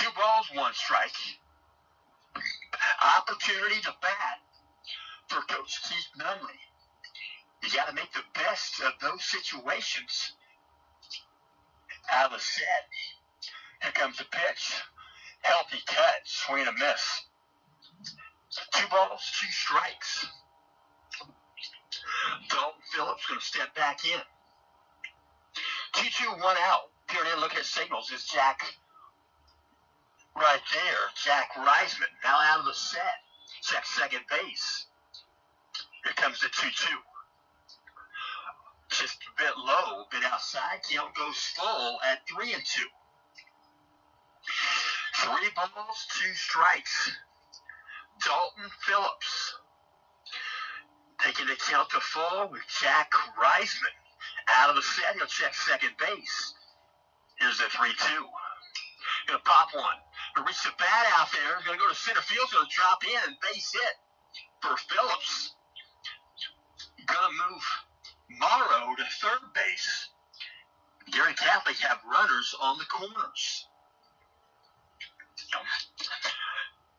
2 balls, 1 strike. Opportunity to bat for Coach Keith Nunley. You got to make the best of those situations. Out of the set. Here comes the pitch. Healthy cut, swing and a miss. 2 balls, 2 strikes. Dalton Phillips going to step back in. 2-2, 1 out. Peering in, looking at signals is Jack. Right there, Jack Reisman. Now out of the set. Check second base. Here comes the 2-2. Just a bit low, a bit outside. Count goes full at 3-2. 3 balls, 2 strikes. Dalton Phillips. Taking the count to full with Jack Reisman. Out of the set, he'll check second base. Here's the 3-2. Gonna pop one. Gonna reach the bat out there. Gonna go to center field. Gonna drop in. Base hit for Phillips. Gonna move Morrow to third base. Guerin Catholic have runners on the corners.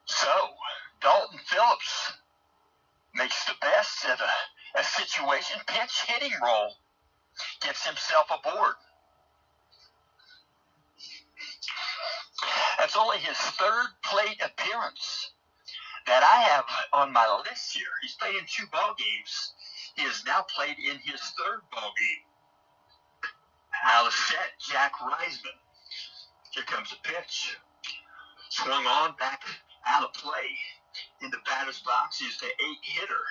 So, Dalton Phillips makes the best of a situation. Pinch hitting role. Gets himself aboard. That's only his 3rd plate appearance that I have on my list here. He's played in 2 ball games. He has now played in his 3rd ball game. Out of set, Jack Reisman. Here comes the pitch. Swung on, back out of play. In the batter's box is the 8-hitter,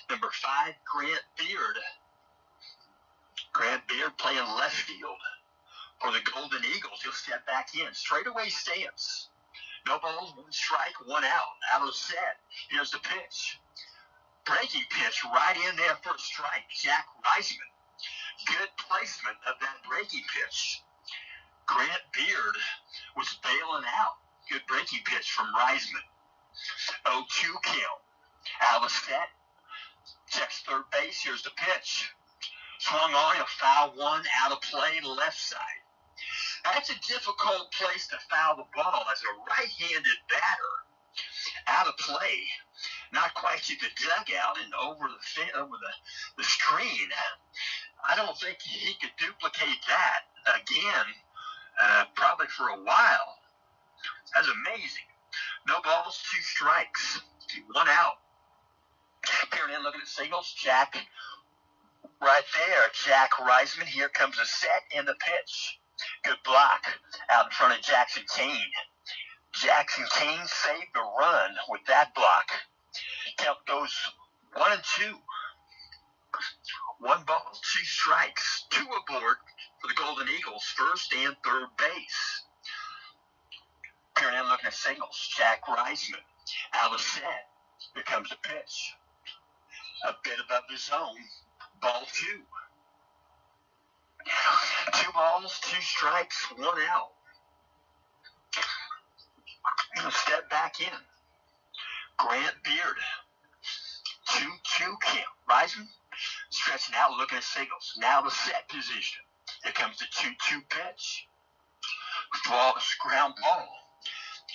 number 5, Grant Beard. Grant Beard playing left field for the Golden Eagles. He'll step back in. Straightaway stance. No balls, 1 strike, 1 out. Out of the set. Here's the pitch. Breaking pitch right in there for a strike. Jack Reisman. Good placement of that breaking pitch. Grant Beard was bailing out. Good breaking pitch from Reisman. 0-2 count. Out of the set. Checks third base. Here's the pitch. Swung on, a foul one, out of play, left side. That That's a difficult place to foul the ball as a right-handed batter out of play, not quite to the dugout and over the screen. I don't think he could duplicate that again, probably for a while. That's amazing. No balls, 2 strikes, 1 out. Peering in, looking at singles. Jack right there. Jack Reisman. Here comes a set and the pitch. Good block out in front of Jackson Kane. Jackson Kane saved the run with that block. Count goes 1-2. 1 ball, 2 strikes. 2 aboard for the Golden Eagles, first and third base. Peering in, looking at singles. Jack Reisman. Out of set. Here comes the pitch. A bit above the zone. Ball 2. 2 balls, 2 strikes, 1 out. Step back in. Grant Beard. 2-2 count. Reisman stretching out, looking at singles. Now the set position. Here comes the 2-2 pitch. Ground ball.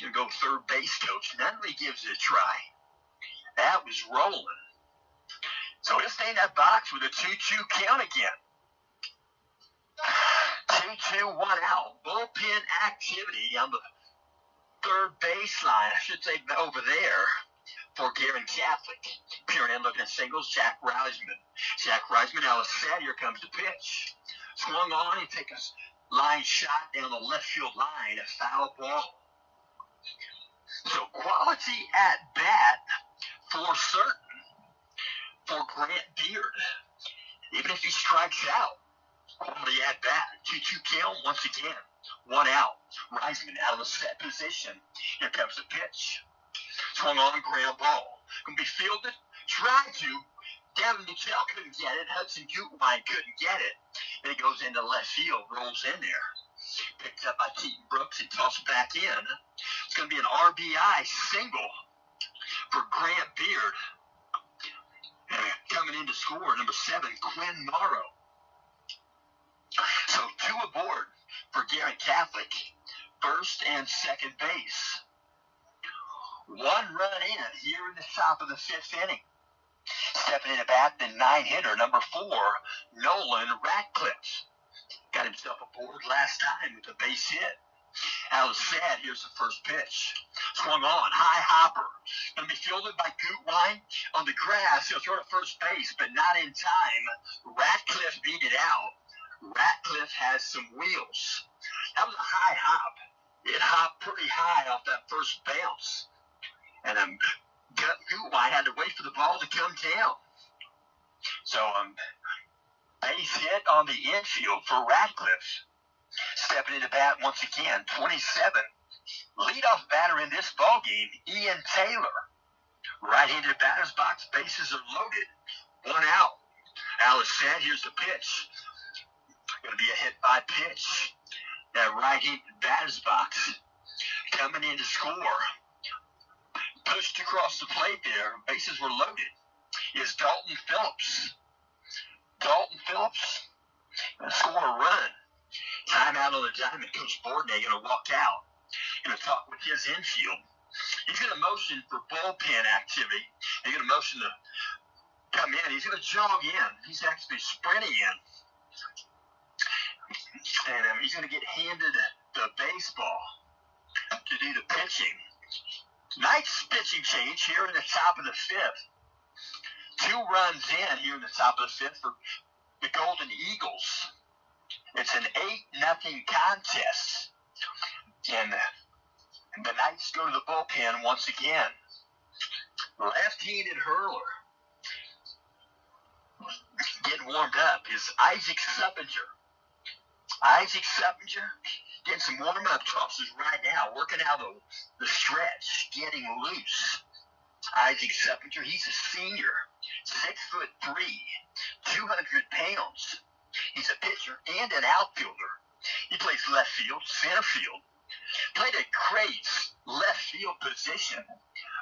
Gonna go third base coach. Nunley gives it a try. That was rolling. So he'll stay in that box with a 2-2 count again. 2-2, 1 out. Bullpen activity on the third baseline, I should say over there, for Guerin Catholic. Peering in, looking at singles. Jack Reisman. Jack Reisman out of set. Here comes the pitch. Swung on and take a line shot down the left field line. A foul ball. So quality at bat for certain for Grant Beard. Even if he strikes out, quality at bat. 2-2 count once again. 1 out. Reisman out of the set position. Here comes the pitch. Swung on, ground ball. Going to be fielded. Tried to. Gavin Mitchell couldn't get it. Hudson Gutwein couldn't get it. Then it goes into left field. Rolls in there. Picked up by Keaton Brooks and tossed back in. It's going to be an RBI single for Grant Beard. Coming in to score, number 7, Quinn Morrow. So 2 aboard for Guerin Catholic, first and second base. 1 run in here in the top of the 5th inning. Stepping in at bat, the 9-hitter, number 4, Nolan Ratcliffe. Got himself aboard last time with a base hit. Out of set, here's the first pitch. Swung on, high hopper. Going to be fielded by Gutwein on the grass. He'll throw to first base, but not in time. Ratcliffe beat it out. Ratcliffe has some wheels. That was a high hop. It hopped pretty high off that first bounce. And Gutwein had to wait for the ball to come down. So, base hit on the infield for Ratcliffe. Stepping into bat once again, 27. Leadoff batter in this ballgame, Ian Taylor. Right-handed batter's box, bases are loaded. 1 out. Alice said, here's the pitch. Going to be a hit by pitch. That right-handed batter's box. Coming in to score. Pushed across the plate there. Bases were loaded. Is Dalton Phillips. Dalton Phillips going to score a run. Timeout on the diamond. Coach Bourdonnais going to walk out. Going to talk with his infield. He's going to motion for bullpen activity. He's going to motion to come in. He's going to jog in. He's actually sprinting in. And he's going to get handed the baseball to do the pitching. Nice pitching change here in the top of the 5th. 2 runs in here in the top of the 5th for the Golden Eagles. It's an 8-0 contest. And the Knights go to the bullpen once again. Left-handed hurler. Getting warmed up is Isaac Suppinger. Isaac Suppinger getting some warm-up tosses right now, working out the stretch, getting loose. Isaac Suppinger, he's a senior, 6'3", 200 pounds. He's a pitcher and an outfielder. He plays left field, center field. Played at Crate's left field position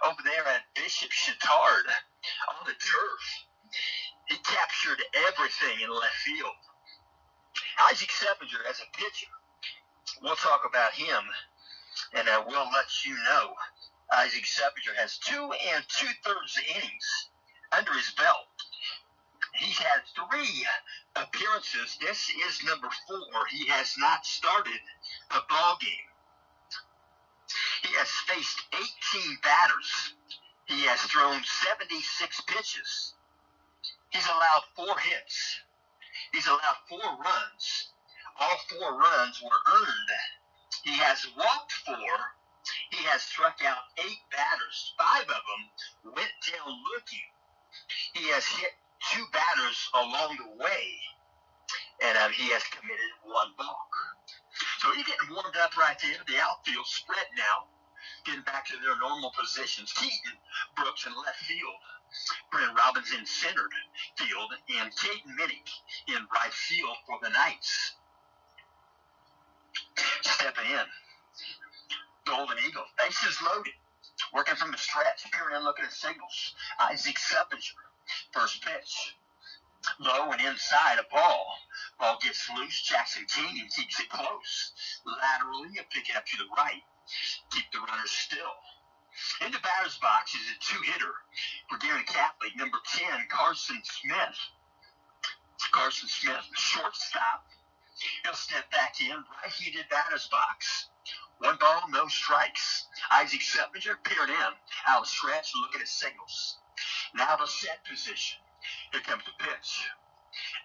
over there at Bishop Chittard on the turf. He captured everything in left field. Isaac Suppinger, as a pitcher, we'll talk about him, and we'll let you know. Isaac Seppinger has 2 2/3 innings under his belt. He's had 3 appearances. This is number 4. He has not started a ball game. He has faced 18 batters. He has thrown 76 pitches. He's allowed 4 hits. He's allowed 4 runs. All 4 runs were earned. He has walked 4. He has struck out 8 batters. 5 of them went down looking. He has hit 2 batters along the way. And he has committed 1 balk. So he's getting warmed up right there. The outfield spread now, getting back to their normal positions. Keaton Brooks in left field. Brent Robbins in center field. And Caden Minnick in right field for the Knights. Stepping in. Golden Eagle. Bases loaded. Working from the stretch. Peering in, looking at signals. Isaac Seppinger. First pitch. Low and inside a ball. Ball gets loose. Jackson King keeps it close. Laterally, you pick it up to the right. Keep the runners still. In the batter's box is a 2-hitter for Guerin Catholic, number 10, Carson Smith. Carson Smith, shortstop. He'll step back in, right-handed batter's box. 1 ball, no strikes. Isaac Seppinger peering in, out of stretch, looking at signals. Now the set position. Here comes the pitch.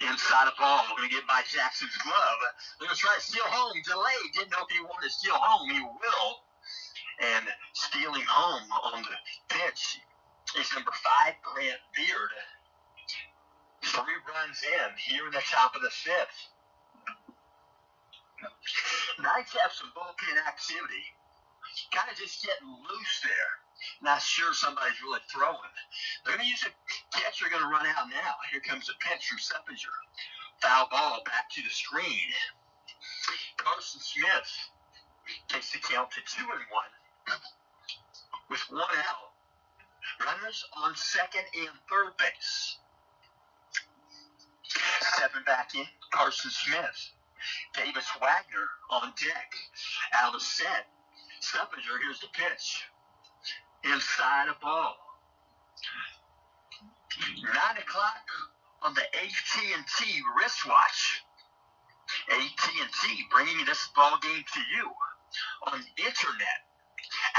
Inside a ball, we're going to get by Jackson's glove. They're going to try to steal home. Delayed. Didn't know if he wanted to steal home. He will. And stealing home on the pitch is number 5, Grant Beard. 3 runs in here in the top of the 5th. Knights have some bullpen activity. Kind of just getting loose there. Not sure somebody's really throwing. They're going to use a catcher. Going to run out now. Here comes a pitch from Seppinger. Foul ball back to the screen. Carson Smith takes the count to 2-1 with 1 out. Runners on second and third base. Stepping back in, Carson Smith. Davis Wagner on deck. Out of set. Seppinger, here's the pitch. Inside a ball. 9 o'clock on the AT&T wristwatch. AT&T bringing this ball game to you on the internet.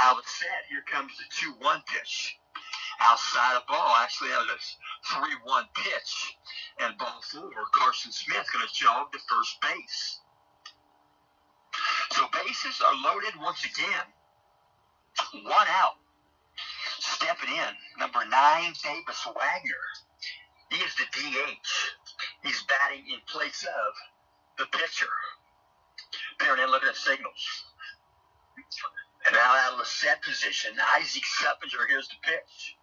Out of set, here comes the 2-1 pitch. Outside a ball, actually out of the 3-1 pitch. And ball 4, Carson Smith going to jog to first base. So bases are loaded once again. 1 out. Stepping in, number 9, Davis Wagner. He is the DH. He's batting in place of the pitcher. Peering in, looking at signals. And now out of the set position, Isaac Seppinger, here's the pitch.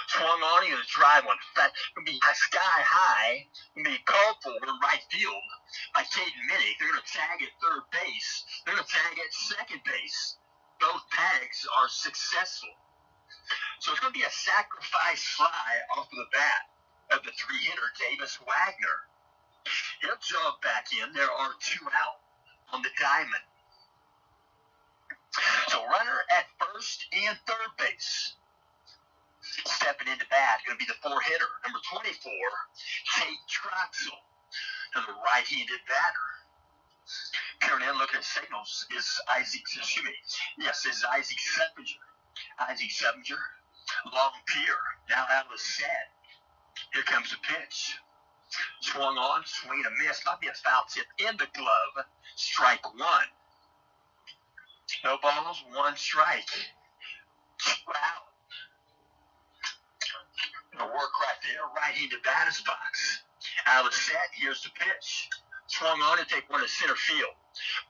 Swung on, he's going to drive one. That's going to be sky high. Going to be called for in right field by Caden Minnick. They're going to tag at third base. They're going to tag at second base. Both tags are successful. So it's going to be a sacrifice fly off of the bat of the 3-hitter, Davis Wagner. He'll jog back in. There are 2 out on the diamond. So runner at first and third base. Stepping into bat, going to be the 4-hitter, number 24, Tate Troxel, another right-handed batter. Peering in, looking at signals, is Isaac Seppinger. Isaac Seppinger, long pier, now out of the set. Here comes the pitch. Swung on, swing and a miss. Might be a foul tip in the glove. Strike 1. No balls, 1 strike. 2 out. Gonna work right there, right-handed batter's box. Out of the set, here's the pitch. Swung on and take one to center field.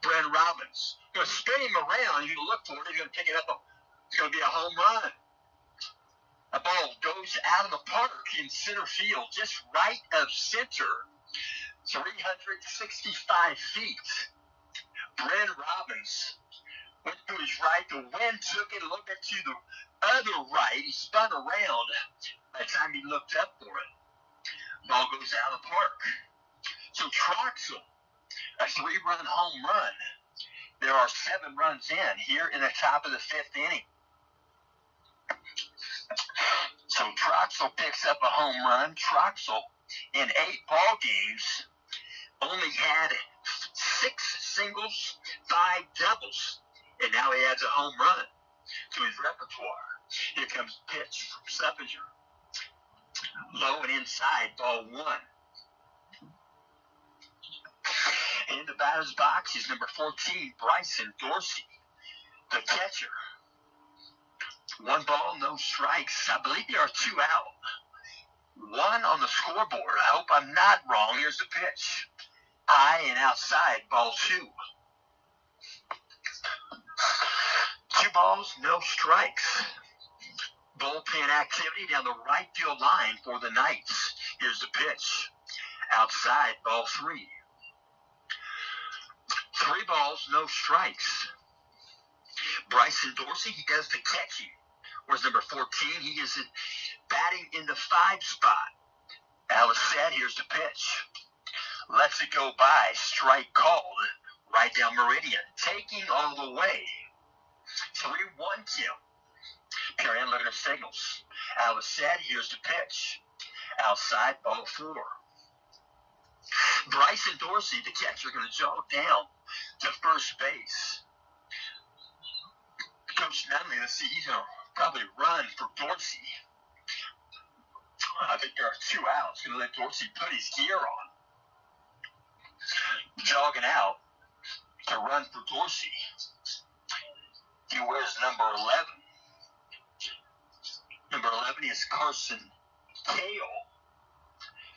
Brent Robbins. Gonna spin him around. He's gonna look for it. He's gonna pick it up. It's gonna be a home run. A ball goes out of the park in center field, just right of center. 365 feet. Brent Robbins went to his right. The wind took it, looked to the other right. He spun around. By the time he looked up for it, ball goes out of the park. So Troxel, a 3-run home run. There There are 7 runs in here in the top of the 5th inning. So Troxel picks up a home run. Troxel, in 8 ball games, only had 6 singles, 5 doubles, and now he adds a home run to his repertoire. Here comes the pitch from Suppinger. Low and inside, ball 1. In the batter's box is number 14, Bryson Dorsey, the catcher. 1 ball, no strikes. I believe there are 2 out. 1 on the scoreboard. I hope I'm not wrong. Here's the pitch. High and outside, ball 2. 2 balls, no strikes. Bullpen activity down the right field line for the Knights. Here's the pitch. Outside, ball 3. 3 balls, no strikes. Bryson Dorsey, he does the catching. Whereas number 14, he is batting in the 5 spot. Alice said, here's the pitch. Lets it go by. Strike called. Right down Meridian. Taking all the way. 3-1 count. Perry looking at signals. Alice said, here's the pitch. Outside, ball 4. Bryson Dorsey, the catcher, going to jog down to first base. Coach Nunley, let's see, he's going to probably run for Dorsey. I think there are 2 outs. Going to let Dorsey put his gear on. Jogging out to run for Dorsey. He wears number 11. Number 11 is Carson Cale.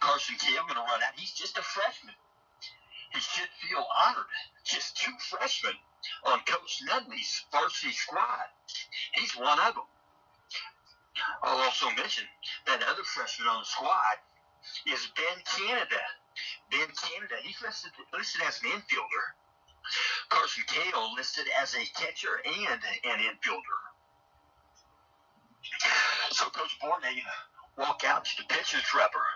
Carson Cale going to run out. He's just a freshman. He should feel honored. Just 2 freshmen on Coach Nunley's varsity squad. He's one of them. I'll also mention that other freshman on the squad is Ben Canada. Ben Canada, he's listed as an infielder. Carson Cale listed as a catcher and an infielder. So Coach Bornay walk out to the pitcher's rubber.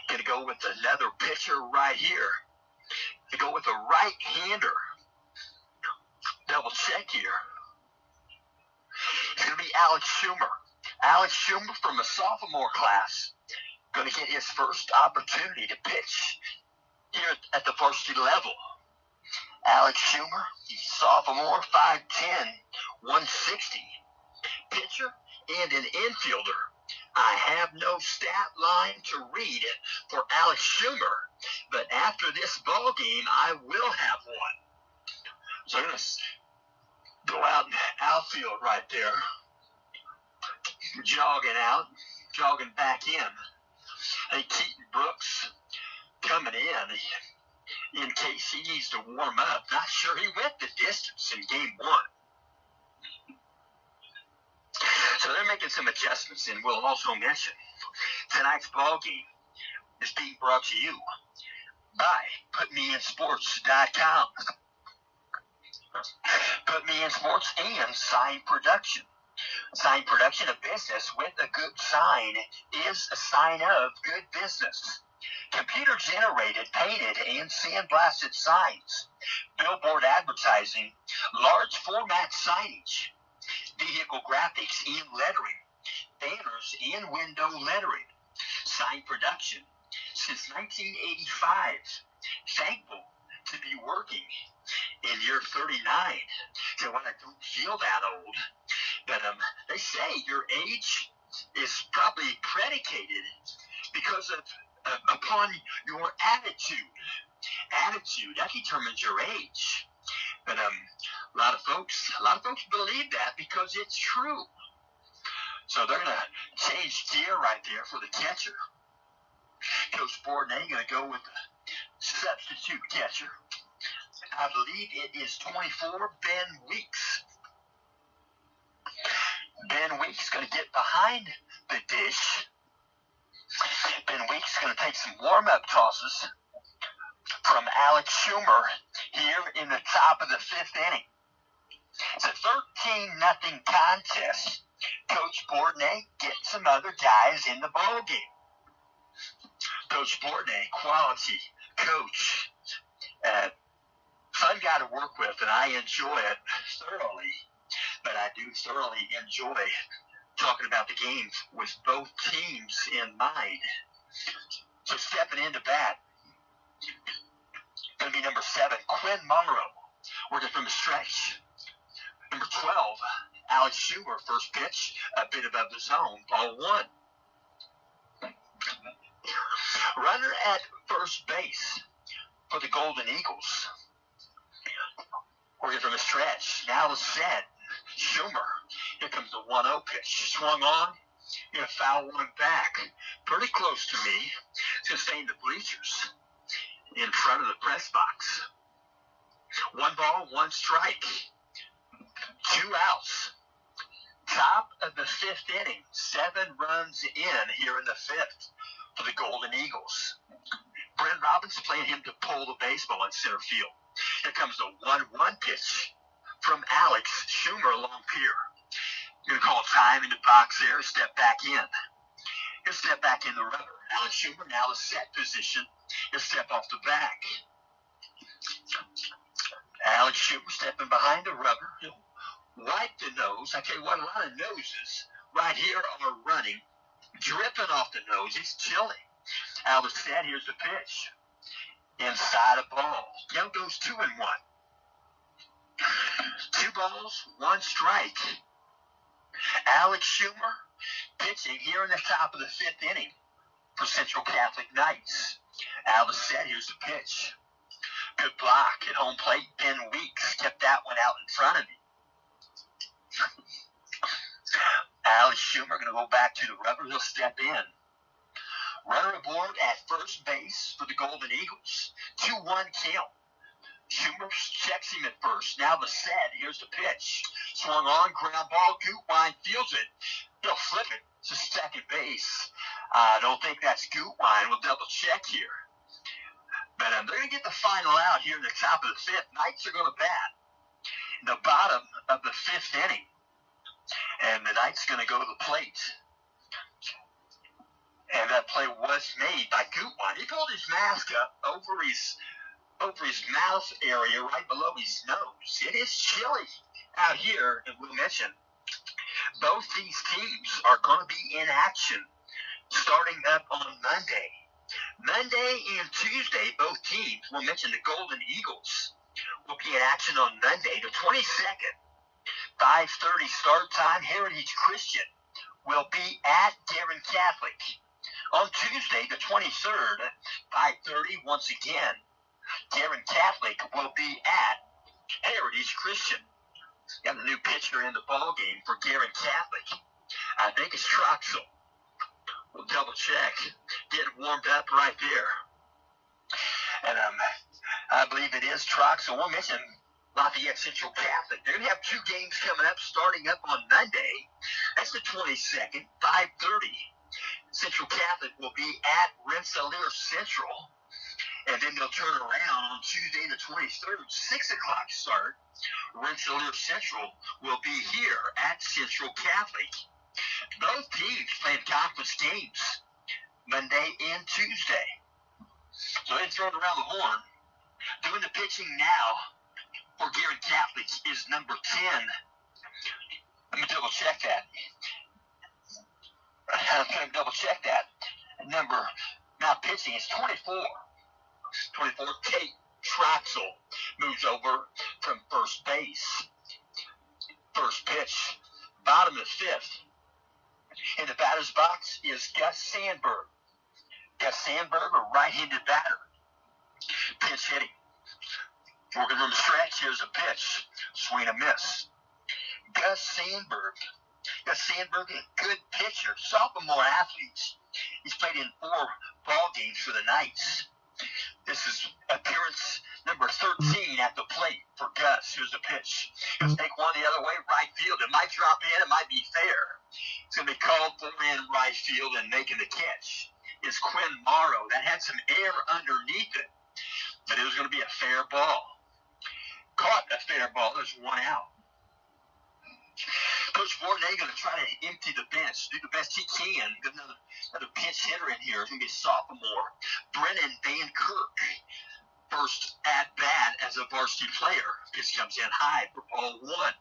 Going to go with another pitcher right here. To go with a right-hander. Double check here. It's going to be Alex Schumer. Alex Schumer from a sophomore class. Going to get his first opportunity to pitch here at the varsity level. Alex Schumer, he's sophomore, 5'10", 160. Pitcher and an infielder. I have no stat line to read for Alex Schumer, but after this ball game, I will have one. So I'm going to go out in the outfield right there. Jogging out, jogging back in. Hey, Keaton Brooks coming in case he needs to warm up. Not sure he went the distance in game 1. So they're making some adjustments, and we'll also mention tonight's ball game is being brought to you by PutMeInSports.com. Put Me in Sports and Sign Production. Sign Production, a business with a good sign, is a sign of good business. Computer-generated, painted, and sandblasted signs, billboard advertising, large format signage, vehicle graphics and lettering, banners and window lettering. Sign Production since 1985. Thankful to be working in year 39. So when I don't feel that old, but they say your age is probably predicated because of upon your attitude. Attitude, that determines your age. But a lot of folks believe that because it's true. So they're gonna change gear right there for the catcher. Coach Bourdonnais gonna go with the substitute catcher. I believe it is 24, Ben Weeks. Ben Weeks going to get behind the dish. Ben Weeks going to take some warm-up tosses from Alex Schumer here in the top of the 5th inning. It's a 13-0 contest. Coach Bourdonnais gets some other guys in the ballgame. Coach Bourdonnais, quality coach. Fun guy to work with, and I enjoy it thoroughly. But I do thoroughly enjoy talking about the games with both teams in mind. So stepping into bat, going to be number 7, Quinn Monroe, working from the stretch. Number 12, Alex Schumer, first pitch, a bit above the zone, ball 1. Runner at first base for the Golden Eagles. Working from the stretch. Now the set. Schumer. Here comes the 1-0 pitch. Swung on. Going to foul one back. Pretty close to me. It's going to stay in the bleachers. In front of the press box. 1 ball, 1 strike. 2 outs. Top of the 5th inning. 7 runs in here in the 5th for the Golden Eagles. Brent Robbins playing him to pull the baseball in center field. Here comes the 1-1 pitch from Alex Schumer along pier. Going to call time in the box there. Step back in. He'll step back in the rubber. Alex Schumer now the set position. He'll step off the back. Alex Schumer stepping behind the rubber. He'll wipe the nose. I tell you what, a lot of noses right here are running, dripping off the nose. It's chilly. Out of the set, here's the pitch. Inside a ball. Now goes 2-1. 2 balls, 1 strike. Alex Schumer pitching here in the top of the 5th inning for Central Catholic Knights. Out of the set, here's the pitch. Good block at home plate. Ben Weeks kept that one out in front of me. Alex Schumer going to go back to the rubber. He'll step in. Runner aboard at first base for the Golden Eagles. 2-1 count. Schumer checks him at first. Now the set. Here's the pitch. Swung on. Ground ball. Gutwein fields it. He'll flip it to second base. I don't think that's Gutwein. We'll double check here. But they're going to get the final out here in the top of the 5th. Knights are going to bat in the bottom of the 5th inning. And the Knights going to go to the plate. And that play was made by Gutwein. He pulled his mask up over his mouth area right below his nose. It is chilly out here, and we'll mention both these teams are going to be in action starting up on Monday. Monday and Tuesday, both teams, we'll mention the Golden Eagles, will be in action on Monday, the 22nd. 5:30 start time. Heritage Christian will be at Guerin Catholic. On Tuesday, the 23rd, 5:30, once again, Guerin Catholic will be at Heritage Christian. Got a new pitcher in the ball game for Guerin Catholic. I think it's Troxel. We'll double check. Get warmed up right there. And I believe it is Troxel. We'll mention Lafayette Central Catholic. They're going to have 2 games coming up, starting up on Monday. That's the 22nd, 5:30. Central Catholic will be at Rensselaer Central. And then they'll turn around on Tuesday the 23rd, 6 o'clock start. Rensselaer Central will be here at Central Catholic. Both teams playing conference games Monday and Tuesday. So they're throwing around the horn. Doing the pitching now for Guerin Catholic is number 10. Let me double check that. Now pitching is 24. 24, Kate Troxel moves over from first base. First pitch, bottom of the 5th. In the batter's box is Gus Sandberg. Gus Sandberg, a right-handed batter. Pitch hitting. Working from the stretch, here's a pitch. Swing and miss. Gus Sandberg, a good pitcher, sophomore athlete. He's played in 4 ball games for the Knights. This is appearance number 13 at the plate for Gus. Here's the pitch. He'll take one the other way, right field. It might drop in. It might be fair. It's going to be called for in right field, and making the catch is Quinn Morrow. That had some air underneath it, but it was going to be a fair ball. Caught a fair ball. There's 1 out. Coach Bournet going to try to empty the bench, do the best he can. Get another pinch hitter in here. It's going to be a sophomore, Brennan Van Kirk. first at bat as a varsity player. Pitch comes in high for ball one.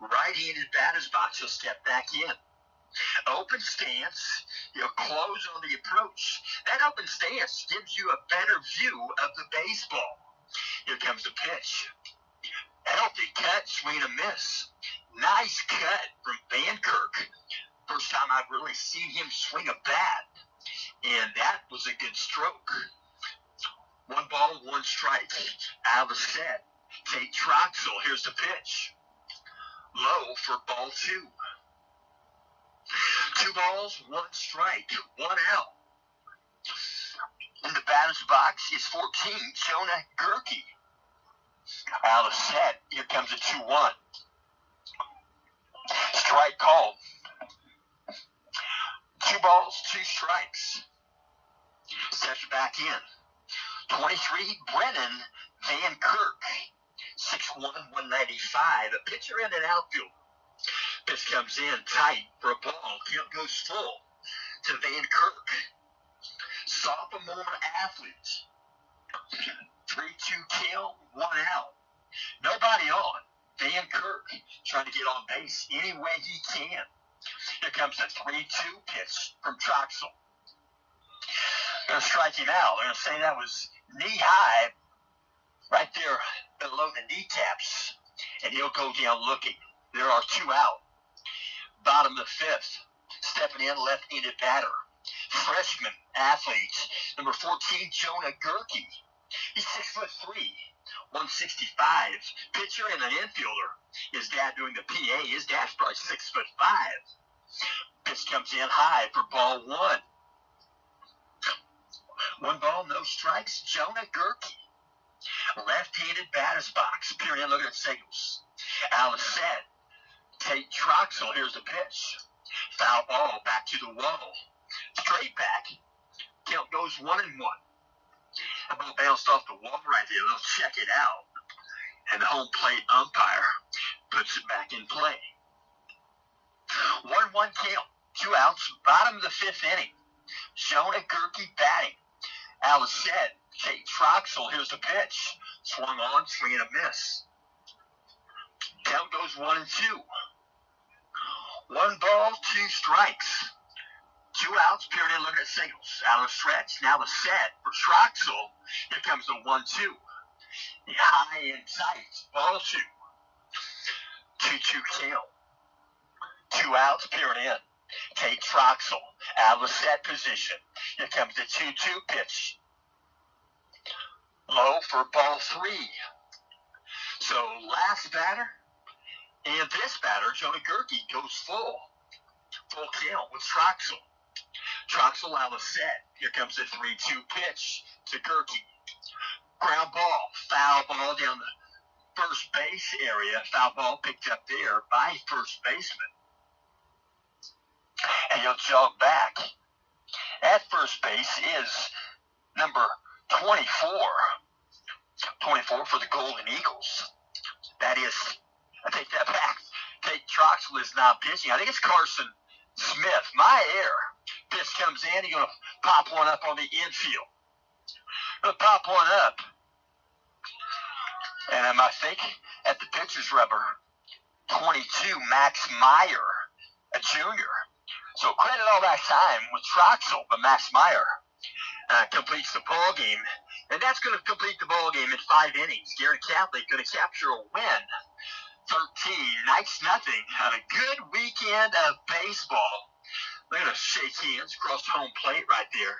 Right-handed batter's box. He'll step back in. Open stance. He'll close on the approach. That open stance gives you a better view of the baseball. Here comes the pitch. Healthy cut, swing and a miss. Nice cut from Van Kirk. First time I've really seen him swing a bat. And that was a good stroke. 1 ball, 1 strike. Out of the set. Tate Troxel. Here's the pitch. Low for ball 2. 2 balls, 1 strike. 1 out. In the batter's box is 14, Jonah Gerke. Out of the set. Here comes a 2-1. Strike called. 2 balls, 2 strikes. Steps back in. 23, Brennan Van Kirk. 6'1", 195. A pitcher and an outfielder. Pitch comes in tight for a ball. Count goes full to Van Kirk. Sophomore athlete. 3-2 count, 1 out. Nobody on. Van Kirk trying to get on base any way he can. Here comes the 3-2 pitch from Troxel. Going to strike him out. They're going to say that was knee high, right there below the kneecaps, and he'll go down looking. There are 2 out. Bottom of the 5th, stepping in, left-handed batter. Freshman athlete, number 14, Jonah Gerke. He's 6'3", 165. Pitcher and an infielder. His dad doing the PA. His dad's probably 6'5". Pitch comes in high for ball 1. 1 ball, no strikes. Jonah Gerke. Left-handed batter's box. Peering in, looking at signals. Out of the set. Tate Troxel. Here's the pitch. Foul ball, back to the wall. Straight back. Count goes 1-1. The ball bounced off the wall right there. They'll check it out. And the home plate umpire puts it back in play. 1-1 count. 2 outs. Bottom of the 5th inning. Jonah Gerke batting. Out of set. Tate Troxel. Here's the pitch. Swung on, swing and a miss. Count goes 1-2. 1 ball, 2 strikes. 2 outs, peering in, looking at singles. Out of the stretch. Now the set for Troxel. Here comes the 1-2. The high and tight. Ball 2. 2-2 count. 2 outs, peering in. Tate Troxel. Out of the set position. Here comes the 2-2 pitch. Low for ball 3. So last batter. And this batter, Jonah Gerke, goes full. Full count with Troxel. Troxel out of set. Here comes the 3-2 pitch to Gerke. Ground ball. Foul ball down the first base area. Foul ball picked up there by first baseman. And he'll jog back. At first base is number 24. 24 for the Golden Eagles. That is, I take that back. Tate Troxel is now pitching. I think it's Carson Smith. My error. Pitch comes in. He's going to pop one up on the infield. Going to pop one up. And I think at the pitcher's rubber, 22, Max Meyer, a junior. So credit all that time with Troxel, but Max Meyer completes the ball game. And that's going to complete the ball game in 5 innings. Guerin Catholic going to capture a win. 13-0 on a good weekend of baseball. They're going to shake hands across home plate right there.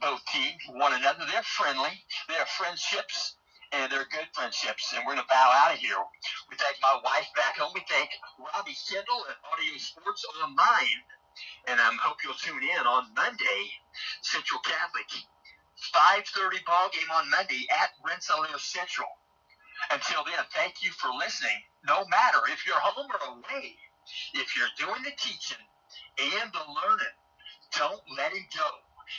Both teams, one another, they're friendly. They have friendships, and they're good friendships. And we're going to bow out of here. We thank my wife back home. We thank Robbie Kendall at Audio Sports Online. And I hope you'll tune in on Monday, Central Catholic. 5:30 ball game on Monday at Rensselaer Central. Until then, thank you for listening. No matter if you're home or away, if you're doing the teaching and the learning, don't let it go.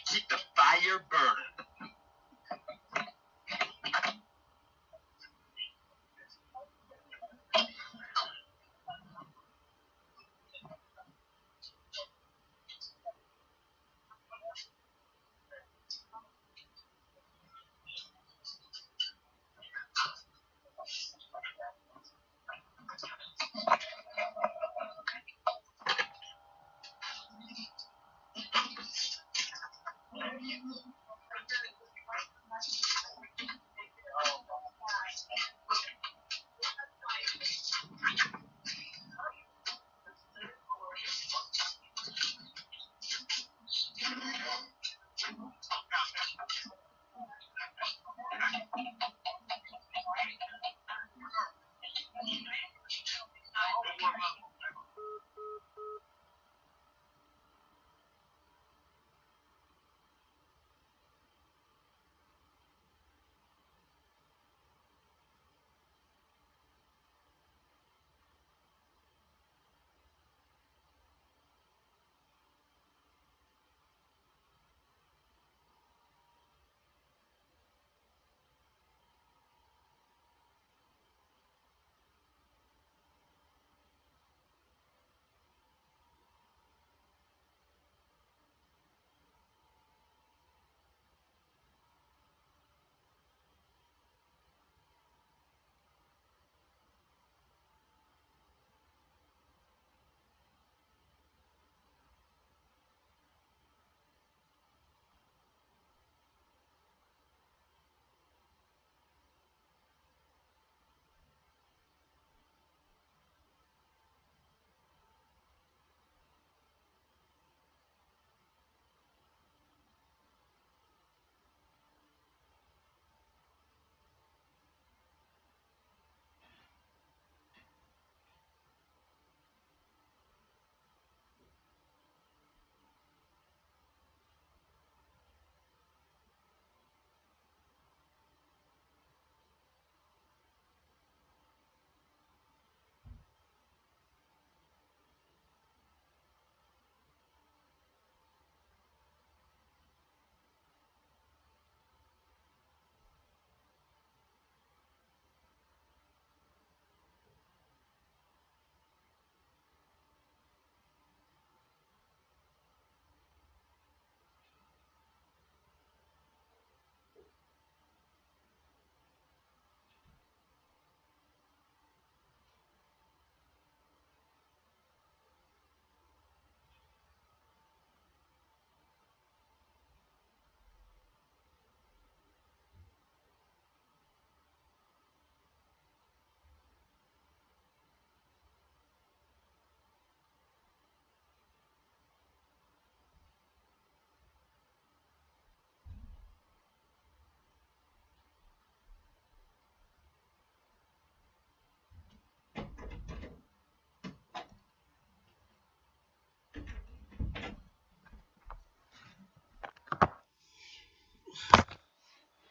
Keep the fire burning.